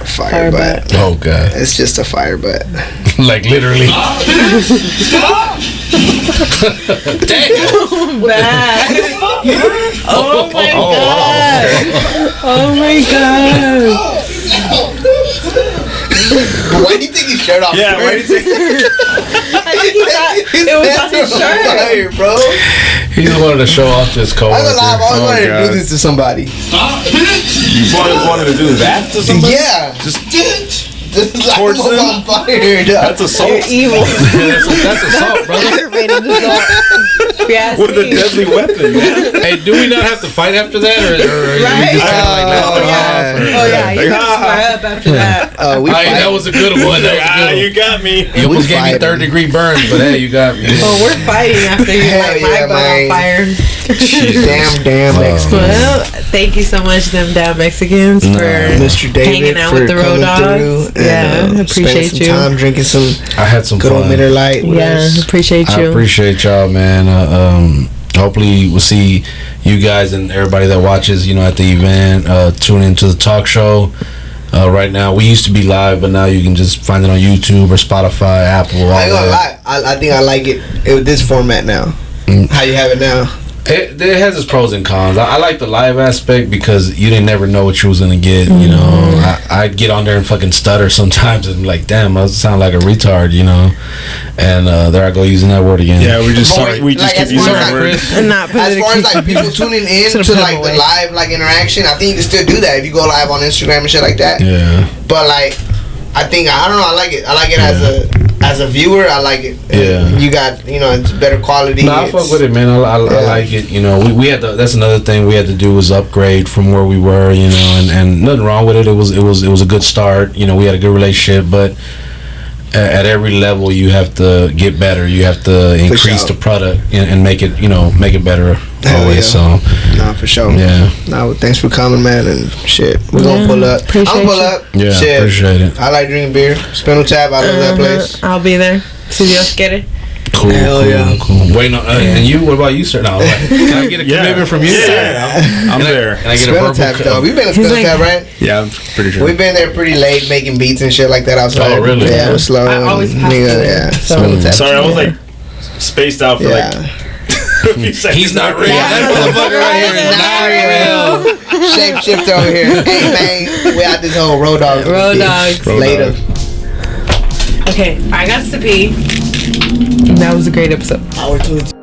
Firebutt. Oh, God. It's just a firebutt. Like, literally. Damn. Bad. Oh, my God. Oh, my God. Why do you think his shirt off? Yeah, why do you think? I think he thought it was on his shirt. Fire, bro. He just wanted to show off to his coworker. I'm gonna lie, I've always wanted to do this to somebody. You wanted to do that to somebody? Yeah. Just like towards them? on fire. That's assault. You're evil. That's assault, brother. With a deadly weapon, man. Hey, do we not have to fight after that? Or Right? you just kind of like laugh it off? Oh, yeah. You can square up after that. We That was a good one. That was a good one. You got me. You almost gave me third-degree burns, but hey, you got me. Oh, we're fighting after you light my butt on fire. Damn Mexicans. Well, thank you so much, them damn Mexicans, for Mr. David hanging out for with the Rodawgz. Yeah, appreciate spending some you. time drinking some I had some good old fun. Miller Lite. Yeah, appreciate I you. appreciate y'all, man. Hopefully we'll see you guys and everybody that watches, at the event. Tune into the talk show. Right now, we used to be live, but now you can just find it on YouTube or Spotify, Apple. All I ain't gonna that. lie. I think I like it with this format now. How you have it now? It has its pros and cons. I like the live aspect because you didn't never know what you was gonna get. I'd get on there and fucking stutter sometimes and be like, damn, I sound like a retard, And there I go using that word again. Yeah, we're just sorry. We just Like, keep using that word. And not put As it far as like people tuning in to like the live like interaction, I think you can still do that if you go live on Instagram and shit like that. Yeah. But like, I think I don't know. I like it. I like it as a viewer. I like it. Yeah. You got it's better quality. No, I fuck with it, man. I like it. We had to. That's another thing we had to do was upgrade from where we were. And nothing wrong with it. It was a good start. We had a good relationship, but at every level you have to get better. You have to increase the product and make it make it better always. So nah, for sure. Yeah. Nah, thanks for coming, man, and shit. We're gonna pull up. I'm gonna pull up. Yeah, shit. appreciate it. I like drinking beer. Spinal Tap. I love that place. I'll be there. Si Dios quiere. Cool. Hell yeah. Cool. Wait, no, and you? What about you, sir? No, can I get a commitment from you? Yeah, I'm there. And I get a Spinal verbal Tap, though. We've been to Spinal Tap, right? Yeah, I'm pretty sure. We've been there pretty late making beats and shit like that outside. Oh, really? Yeah, it was slow. I always and pass through it, yeah. so- Spinal Tap. Sorry, I was like spaced out for like a few seconds. He's not real. Yeah, That motherfucker right here is not real. Shape shift over here. Hey man, we out this whole Rodawgz. Rodawgz. Later. Okay, I got to pee. That was a great episode. Hour 22.